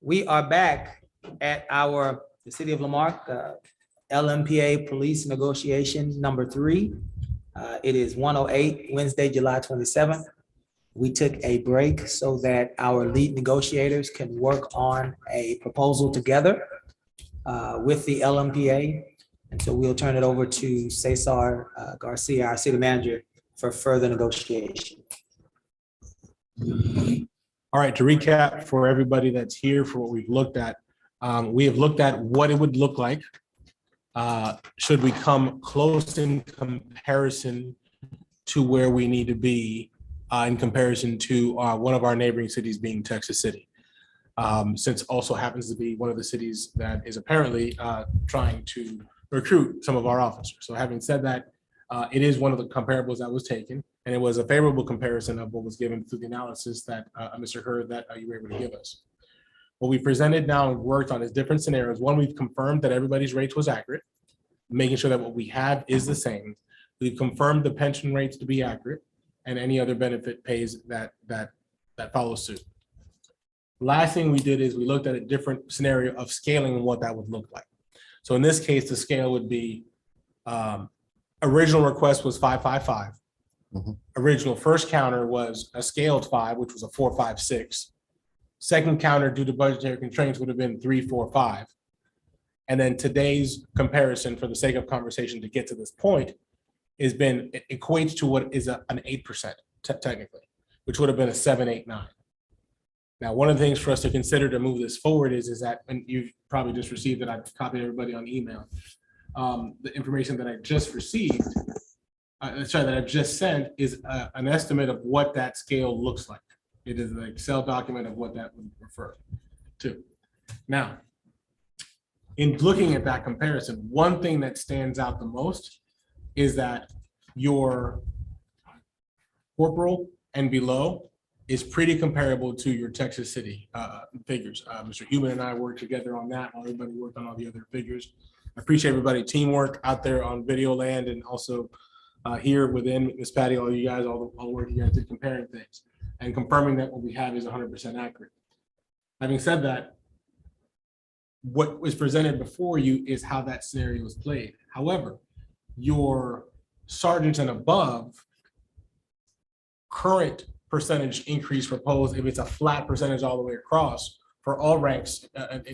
We are back at the City of Lamarck, LMPA Police Negotiation number 3. It is 1:08, Wednesday, July 27th. We took a break so that our lead negotiators can work on a proposal together with the LMPA. And so we'll turn it over to Cesar Garcia, our city manager, for further negotiation. All right, to recap for everybody that's here for what we've looked at, we have looked at what it would look like should we come close in comparison to where we need to be in comparison to one of our neighboring cities being Texas City. Since also happens to be one of the cities that is apparently trying to recruit some of our officers. So having said that, it is one of the comparables that was taken, and it was a favorable comparison of what was given through the analysis that Mr. Hurd that you were able to give us. What we presented now and worked on is different scenarios. One, we've confirmed that everybody's rates was accurate, making sure that what we have is the same. We've confirmed the pension rates to be accurate, and any other benefit pays that follows suit. Last thing we did is we looked at a different scenario of scaling and what that would look like. So in this case, the scale would be original request was 555. Original first counter was a scaled 5, which was a 456. Second counter due to budgetary constraints would have been 345. And then today's comparison, for the sake of conversation to get to this point, has been equates to what is an 8% technically, which would have been a 789. Now, one of the things for us to consider to move this forward is that, and you've probably just received it, I've copied everybody on email. The information that I just received, that I've just sent is an estimate of what that scale looks like. It is an Excel document of what that would refer to. Now, in looking at that comparison, one thing that stands out the most is that your corporal and below is pretty comparable to your Texas City figures. Mr. Human and I worked together on that while everybody worked on all the other figures. I appreciate everybody teamwork out there on video land and also here within Ms. Patty, all you guys, all the work you guys did comparing things and confirming that what we have is 100% accurate. Having said that, what was presented before you is how that scenario was played. However, your sergeants and above current percentage increase proposed, if it's a flat percentage all the way across for all ranks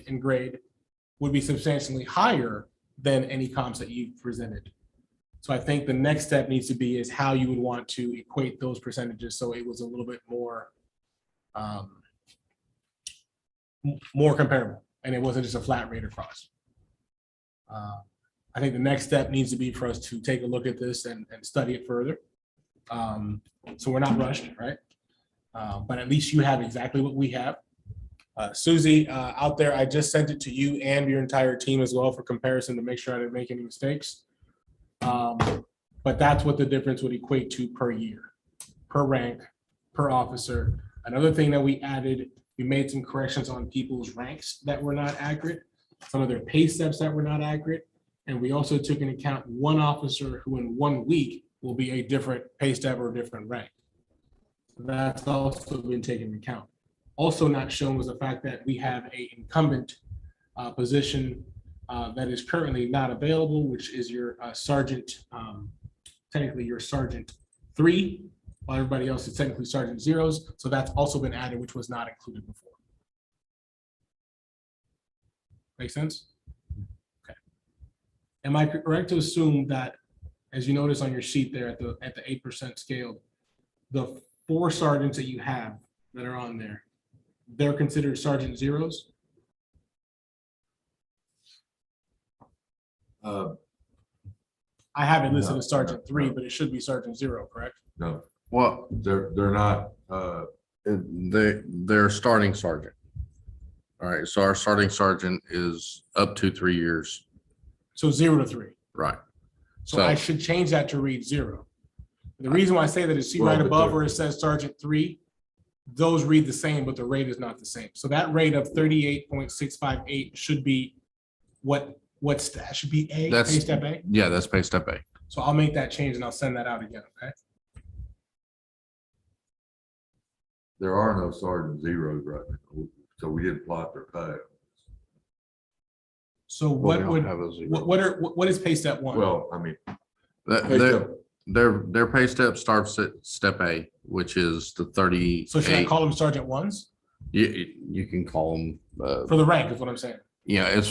in grade, would be substantially higher than any comps that you've presented. So I think the next step needs to be is how you would want to equate those percentages so it was a little bit more comparable and it wasn't just a flat rate across. I think the next step needs to be for us to take a look at this and study it further. So we're not rushed, right? But at least you have exactly what we have. Susie, out there, I just sent it to you and your entire team as well for comparison to make sure I didn't make any mistakes. But that's what the difference would equate to per year, per rank, per officer. Another thing that we added, we made some corrections on people's ranks that were not accurate, some of their pay steps that were not accurate. And we also took into account one officer who in 1 week will be a different pay step or a different rank. That's also been taken into account. Also not shown was the fact that we have an incumbent position that is currently not available, which is your sergeant, technically your sergeant 3, while everybody else is technically sergeant 0s. So that's also been added, which was not included before. Make sense? Okay. Am I correct to assume that, as you notice on your sheet there at the 8% scale, the 4 sergeants that you have that are on there, they're considered sergeant 0s? I have it listed as sergeant 3, but it should be sergeant 0, correct? No, Well, they're not, they're starting sergeant. All right, so our starting sergeant is up to 3 years, So 0 to 3. right? So I So, should change that to read 0. The reason why I say that is see Well, right but above they're- where it says sergeant 3, those read the same, but the rate is not the same. So that rate of 38.658 should be that should be A, That's- pay step A. yeah, that's pay step A. So I'll make that change and I'll send that out again, okay? there are no sergeant 0s right now. So we didn't plot their pay. So But we what don't would, have a zero. what is pay step one? Well, I mean, That- pay Their, step- their pay step starts at step A, which is the So should I 38. call them sergeant ones You can call them, for the rank is what I'm saying. yeah,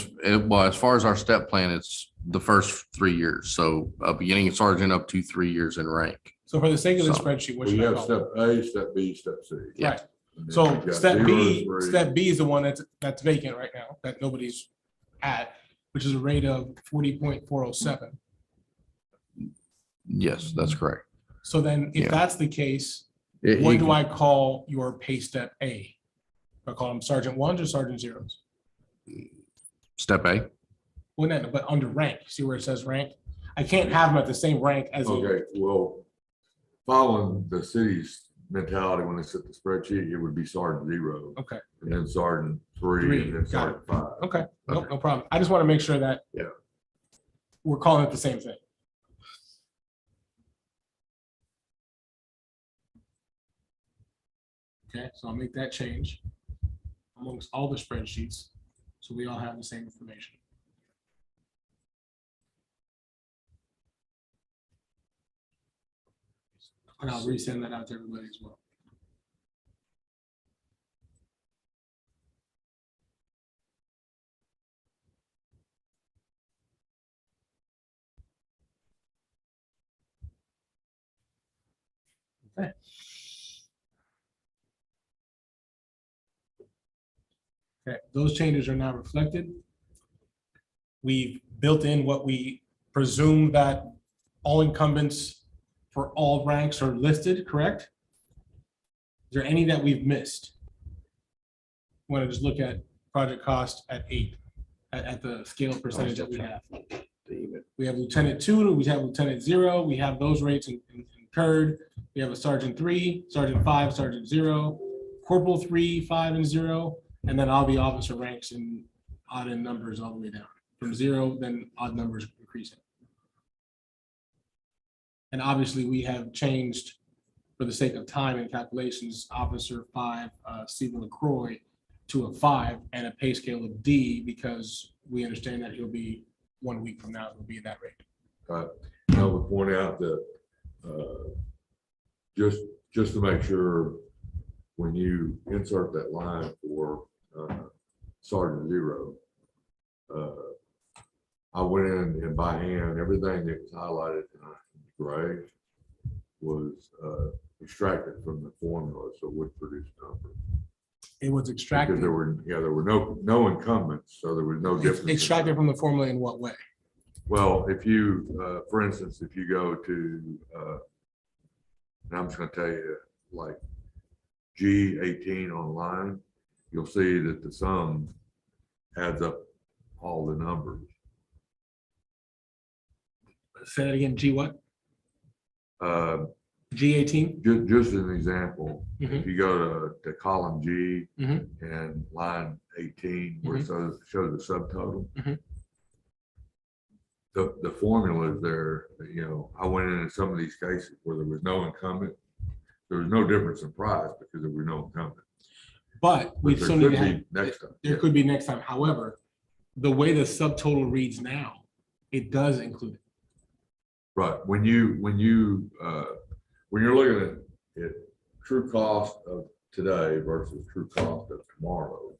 well, as far as our step plan, it's the first 3 years. So beginning sergeant up to 3 years in rank. So for the sake of the So, spreadsheet, what we should I have call them? step A, step B, step C. Yeah. Right. And then So we've got step 0 B, to 3. step B is the one that's vacant right now, that nobody's at, which is a rate of 40.407. Yes, that's correct. So then if Yeah. that's the case, It- what you do can- I call your pay step A? Do I call them sergeant ones or sergeant zeros? Step A. Well, no, but under rank, see where it says rank? I can't have them at the same rank as a, Okay, well, following the city's mentality when they set the spreadsheet, it would be sergeant 0, okay, and then sergeant 3, Three, and then got sergeant 5. okay, no problem. I just want to make sure that Yeah. we're calling it the same thing. Okay, so I'll make that change amongst all the spreadsheets, so we all have the same information. And I'll resend that out to everybody as well. Okay. Okay, those changes are now reflected. We've built in what we presume that all incumbents for all ranks are listed, correct? Is there any that we've missed? Want to just look at project cost at 8, at the scale percentage that we have. We have Lieutenant 2, we have Lieutenant 0, we have those rates incurred. We have a Sergeant 3, Sergeant 5, Sergeant 0, Corporal 3, 5, and 0, and then all the officer ranks in odd end numbers all the way down. From 0, then odd numbers increasing. And obviously, we have changed, for the sake of time and calculations, Officer 5, Stephen LaCroix, to a 5 and a pay scale of D, because we understand that he'll be 1 week from now, he'll be in that rate. I would point out that, just to make sure, when you insert that line for Sergeant 0, I went in and by hand, everything that was highlighted in gray was extracted from the formula, so it would produce numbers. It was Because extracted, there were no incumbents, so there was no difference. extracted from the formula in what way? Well, if you, for instance, if you go to, and I'm just gonna tell you, like G18 online, you'll see that the sum adds up all the numbers. Say that again, G what? Uh, G18? just an example, if Mhm. you go to column G Mhm. and line 18, where it shows the subtotal. Mhm. The formula is there, I went into some of these cases where there was no incumbent. There was no difference in price because there were no incumbent. But we But there still need to could have, be next time. there could be next time. However, the way the subtotal reads now, it does include it. Right, when you're looking at true cost of today versus true cost of tomorrow,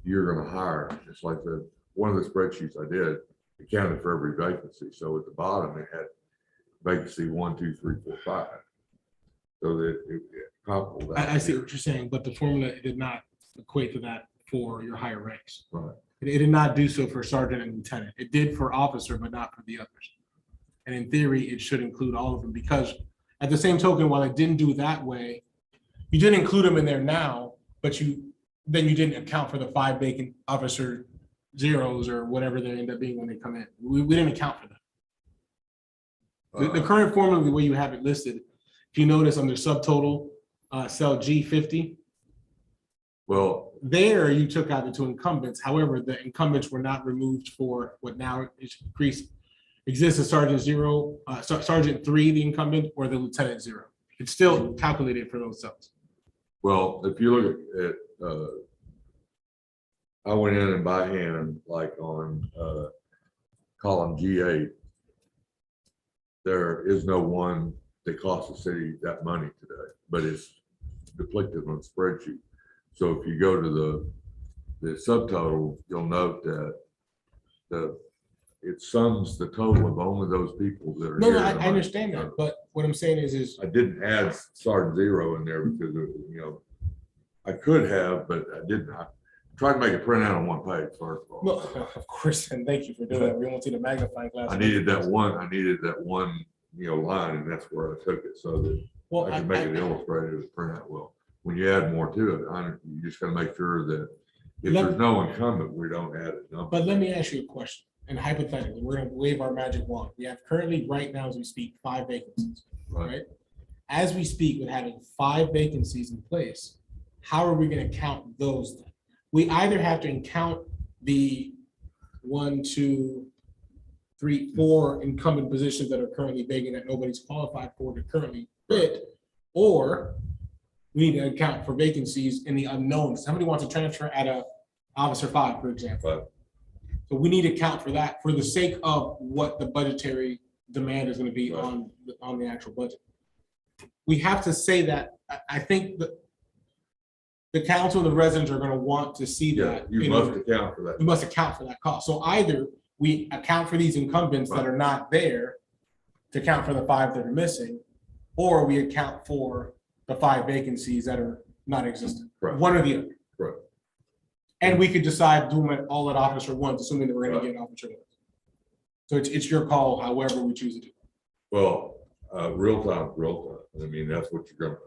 you're gonna hire, it's like one of the spreadsheets I did, it counted for every vacancy, so at the bottom, it had vacancy 1, 2, 3, 4, 5. So that it comparable. I see what you're saying, but the formula did not equate to that for your higher ranks. Right, It did not do so for sergeant and lieutenant. It did for officer, but not for the others. And in theory, it should include all of them, because at the same token, while it didn't do that way, you didn't include them in there now, but then you didn't account for the 5 vacant officer zeros or whatever they end up being when they come in. We didn't account for that. The current formula, the way you have it listed, if you notice under subtotal, cell G50, well, there you took out the 2 incumbents. However, the incumbents were not removed for what now is increased. Exists as Sergeant 0, Sergeant 3, the incumbent, or the Lieutenant 0. It's still calculated for those cells. well, if you look at I went in and by hand, like on column G8, there is no one that costs the city that money today, but it's depicted on the spreadsheet. So if you go to the subtotal, you'll note that it sums the total of only those people that are. No, here I tonight. understand that, but what I'm saying is I didn't add sergeant zero in there because of, I could have, but I didn't. I tried to make it print out on one page first of all. no, of course, and thank you for doing that. We won't see the magnifying glass. I needed that one, line, and that's where I took it so that Well, I could make it illustrated and print out well. When you add more to it, you just gotta make sure that if Let- there's no incumbent, we don't add a number. But let me ask you a question, and hypothetically, we're gonna wave our magic wand. We have currently, right now, as we speak, 5 vacancies, right? As we speak, with having 5 vacancies in place, how are we gonna count those then? We either have to count the 1, 2, 3, 4 incumbent positions that are currently vacant that nobody's qualified for to currently fit, or we need to account for vacancies in the unknown. Somebody wants to transfer at a officer 5, for example. Right. So we need to account for that for the sake of what the budgetary demand is going to be on the actual budget. We have to say that. I think that the council and the residents are going to want to see Yeah, that. you must account for that. We must account for that cost. So either we account for these incumbents that are not there to account for the 5 that are missing, or we account for the 5 vacancies that are not existent. Correct. One or the other. Correct. And we could decide doing it all at officer 1, assuming that we're going to Right. get officer 1. So it's your call, however we choose to do. Well, real time. I mean, that's what you're gonna,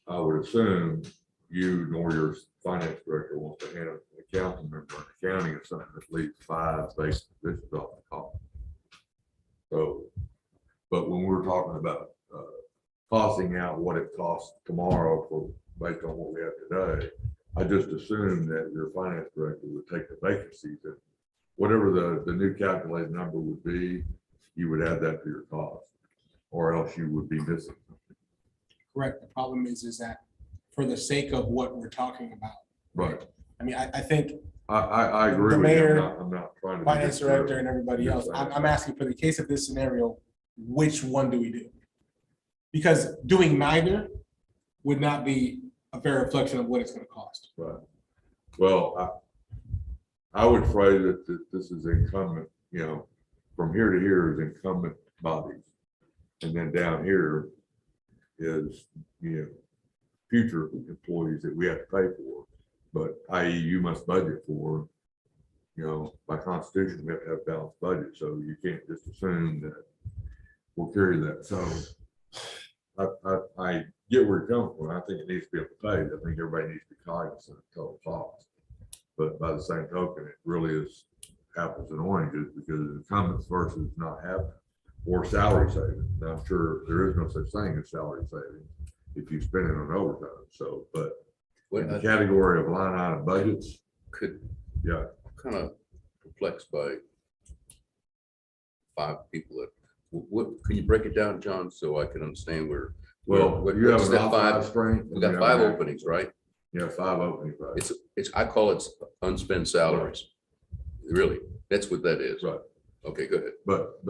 I would assume you nor your finance director wants to hand an accounting member in accounting or something that leaves 5 basic positions off the call. So, but when we're talking about costing out what it costs tomorrow for, based on what we have today, I just assumed that your finance director would take the vacancies and whatever the new calculated number would be, you would add that to your cost, or else you would be missing something. Correct. The problem is that for the sake of what we're talking about. Right. I mean, I think I agree The with you. mayor, I'm not trying to. be finance discouraged. director and everybody Yes, else, I I'm asking for the case of this scenario, which one do we do? Because doing neither would not be a fair reflection of what it's going to cost. Right. Well, I would phrase it that this is incumbent, from here to here is incumbent bodies. And then down here is, future employees that we have to pay for. But i.e. you must budget for, by constitution, we have to have balanced budget. So you can't just assume that we'll carry that. So I get where you're coming from. I think it needs to be able to pay. I think everybody needs to be cognizant of total cost. But by the same token, it really is apples and oranges because incumbents versus not having or salary savings. Now, I'm sure there is no such thing as salary savings if you spend it on overtime. So, but in the category of line item budgets, yeah, Kind of perplexed by 5 people that, what, can you break it down, John, so I can understand where? well, what- you have what's an that 5? authorized strength. We got 5 openings, right? Yeah, 5 openings, right? It's, I call it unspent salaries. Really, that's what that is. Right. Okay, go ahead. But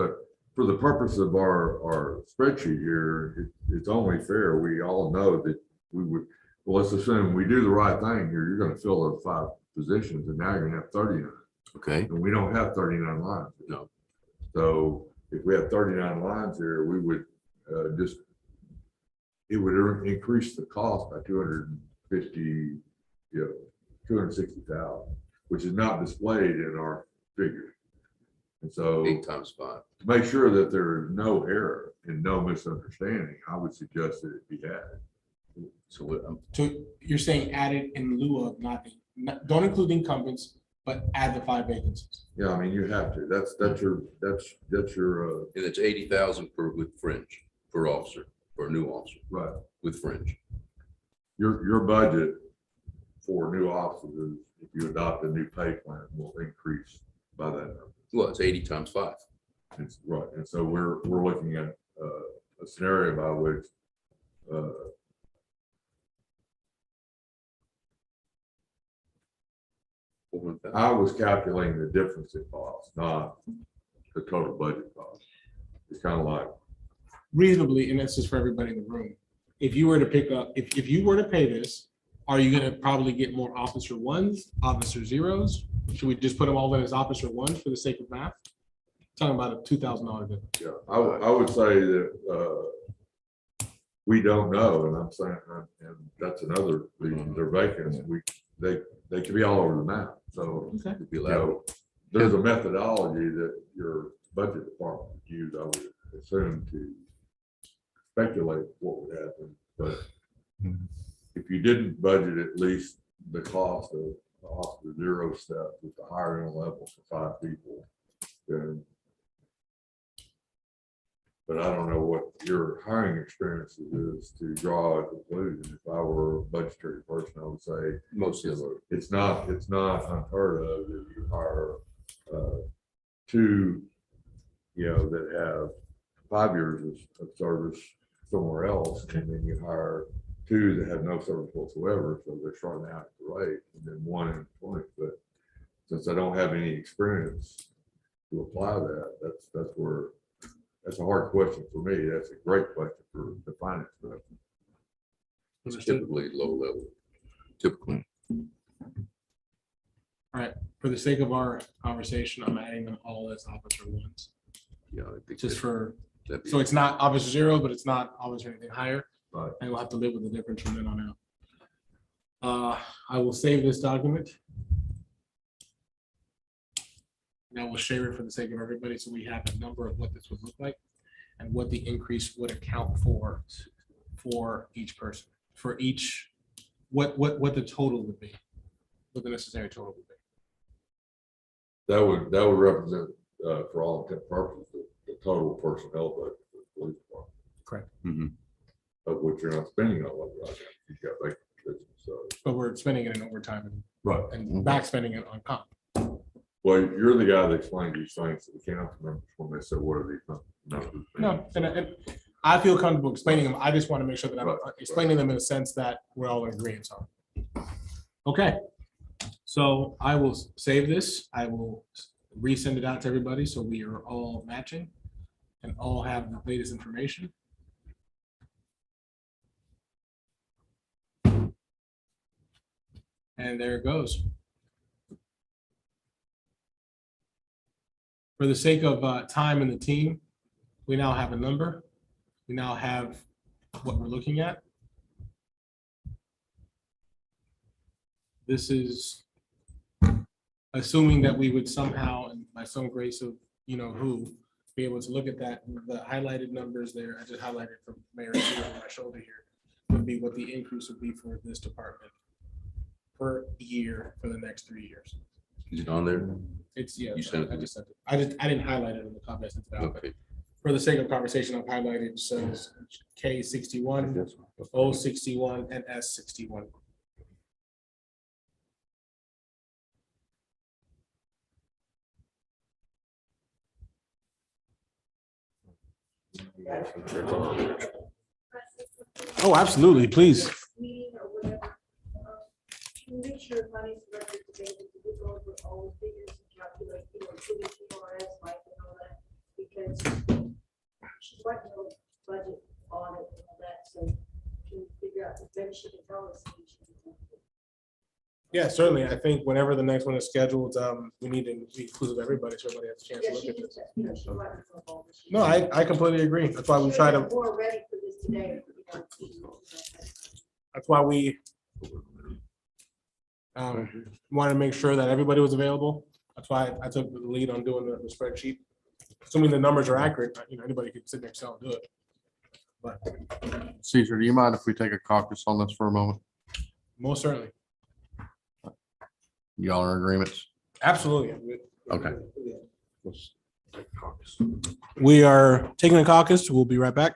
for the purpose of our spreadsheet here, it's only fair. We all know that we would, well, let's assume we do the right thing here. You're gonna fill those 5 positions and now you're gonna have 39. Okay, And we don't have 39 lines. No. So if we have 39 lines here, we would it would increase the cost by 250, 260,000, which is not displayed in our figure. And so 8 times 5. to make sure that there is no error and no misunderstanding, I would suggest that it be added. So what, So you're saying added in lieu of don't include incumbents, but add the 5 vacancies. Yeah, I mean, you have to. That's your and it's 80,000 per with fringe per officer, for a new officer right. with fringe. Your budget for new officers, if you adopt a new pay plan, will increase by that number. Well, it's 80 times 5. It's right. And so we're looking at a scenario by which I was calculating the difference in cost, not the total budget cost. It's kind of like, Reasonably, and that's just for everybody in the room. If you were to pick up, if you were to pay this, are you gonna probably get more officer ones, officer zeros? Should we just put them all in as officer ones for the sake of math? Talking about a $2,000 difference. yeah, I would say that, we don't know, and I'm saying, and that's another reason they're vacant. They could be all over the map, so. Okay. It'd be You allowed. know, there's a methodology that your budget department would use, I would assume, to speculate what would happen, but if you didn't budget at least the cost of the officer zero step with the hiring level for 5 people, then. But I don't know what your hiring experience is to draw a conclusion. If I were a budgetary person, I would say Most of them are. it's not unheard of if you hire 2, that have 5 years of service somewhere else, and then you hire 2 that have no service whatsoever, so they're starting out at the rate, and then 1 in 20. But since I don't have any experience to apply that, that's where, that's a hard question for me. That's a great question for the finance director. It's typically low level, typically. For the sake of our conversation, I'm adding them all as officer ones, Yeah, I think just for, that'd be- so it's not officer zero, but it's not officer anything higher. Right. And we'll have to live with the difference from then on out. I will save this document. Now we'll share it for the sake of everybody, so we have a number of what this would look like and what the increase would account for each person, for each, what the total would be, what the necessary total would be. That would represent, for all intent and purposes, the total personnel budget for the police department, Correct. Mhm. of which you're not spending on like right now. You've got vacant positions, so. But we're spending it in overtime Right. and back spending it on comp. Well, you're the guy that explained these things to the council members when they said, what are these numbers? No, and I feel comfortable explaining them. I just want to make sure that I'm Right. explaining them in a sense that we're all in agreement on. Okay, so I will save this. I will resend it out to everybody so we are all matching and all have the latest information. And there it goes. For the sake of time and the team, we now have a number. We now have what we're looking at. This is assuming that we would somehow, and by some grace of who, be able to look at that. The highlighted numbers there, I just highlighted from Mayor on my shoulder here, would be what the increase would be for this department per year for the next 3 years. Is it on there? It's, yeah, You sent it to I me. just sent it. I didn't highlight it in the comment. I sent it out, but Okay. for the sake of conversation, I've highlighted says K 61, O 61, and S 61. Oh, absolutely, please. Meeting or whatever, can you make sure money's record today, that you go over all the figures and calculate, including PRS, like and all that, because she's writing a budget audit and all that, so can you figure out, maybe she can tell us. Yeah, certainly. I think whenever the next one is scheduled, we need to be inclusive of everybody, so everybody has a chance Yeah, to look she at just, this. she's writing for all this. No, I completely agree. That's why we try to, More ready for this today, that's why we wanted to make sure that everybody was available. That's why I took the lead on doing the spreadsheet. Assuming the numbers are accurate, anybody could sit there and sell and do it. But Caesar, do you mind if we take a caucus on this for a moment? most certainly, Y'all are in agreements? absolutely. Okay. We are taking a caucus. We'll be right back.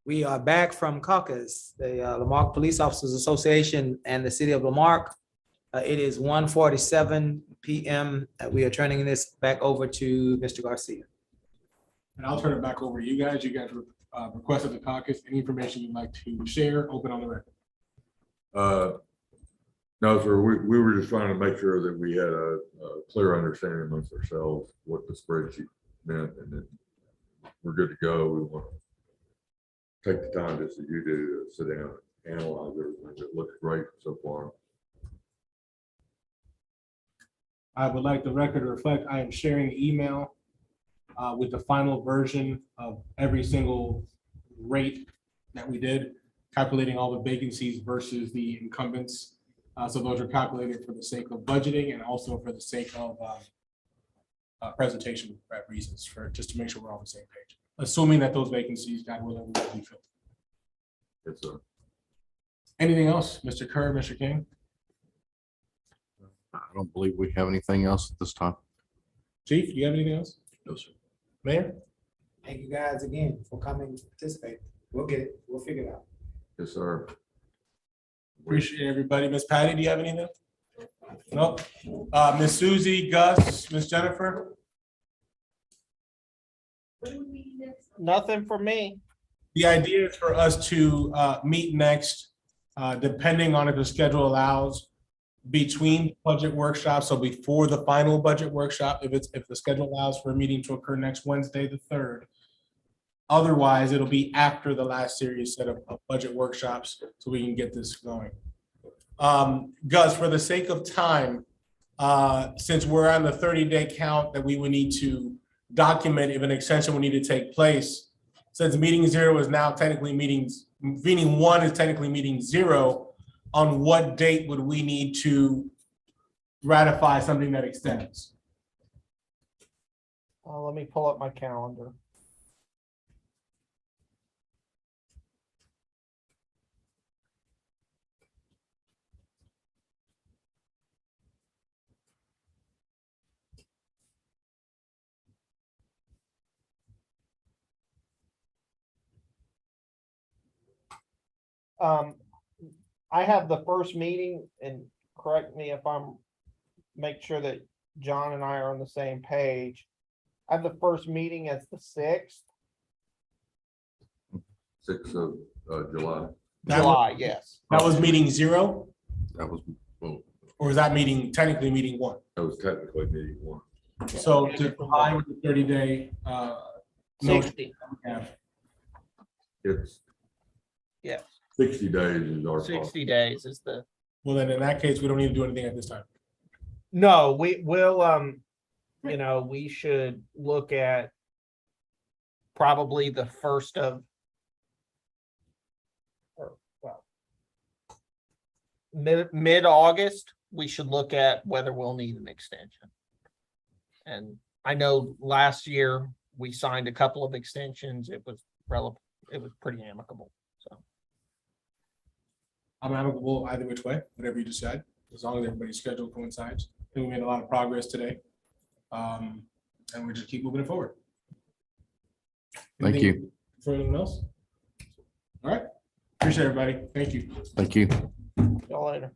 We are back from caucus, the Lamarck Police Officers Association and the City of Lamarck. It is 1:47 PM. We are turning this back over to Mr. Garcia. And I'll turn it back over to you guys. You guys requested the caucus. Any information you'd like to share, open on the record. No, sir, we were just trying to make sure that we had a clear understanding amongst ourselves what the spreadsheet meant, and then we're good to go. We want to take the time just as you do to sit down and analyze everything. It looks great so far. I would like the record to reflect, I am sharing the email with the final version of every single rate that we did, calculating all the vacancies versus the incumbents. So those are calculated for the sake of budgeting and also for the sake of presentation reasons, for just to make sure we're on the same page. Assuming that those vacancies, God willing, will be filled. Yes, sir. Anything else, Mr. Kerr, Mr. King? I don't believe we have anything else at this time. Chief, do you have anything else? No, sir. Mayor? Thank you guys again for coming to participate. We'll get it. We'll figure it out. Yes, sir. Appreciate everybody. Miss Patty, do you have anything? Nope. Miss Susie, Gus, Miss Jennifer? What do we meet next? Nothing for me. The idea is for us to meet next, depending on if the schedule allows, between budget workshops, so before the final budget workshop, if the schedule allows for a meeting to occur next Wednesday, the 3rd. Otherwise, it'll be after the last series set of budget workshops, so we can get this going. Gus, for the sake of time, since we're on the 30-day count that we would need to document if an extension would need to take place, since meeting 0 is now technically meeting 1 is technically meeting 0, on what date would we need to ratify something that extends? Let me pull up my calendar. I have the first meeting, and correct me if make sure that John and I are on the same page. I have the first meeting as the 6th. 6th of July. July, yes. That was meeting 0, That was, well, or is that meeting technically meeting 1? That was technically meeting 1. So to comply with the 30-day notice 60, we have, It's yes, 60 days is our. 60 days is the, well, then in that case, we don't need to do anything at this time. no, we will, you know, we should look at probably the 1st of, or, well, mid-August, we should look at whether we'll need an extension. And I know last year we signed a couple of extensions. It was pretty amicable, so. I'm amicable either which way, whatever you decide, as long as everybody's schedule coincides. I think we made a lot of progress today. And we just keep moving it forward. Thank you. For anyone else? All right. Appreciate everybody. Thank you. Thank you. See y'all later.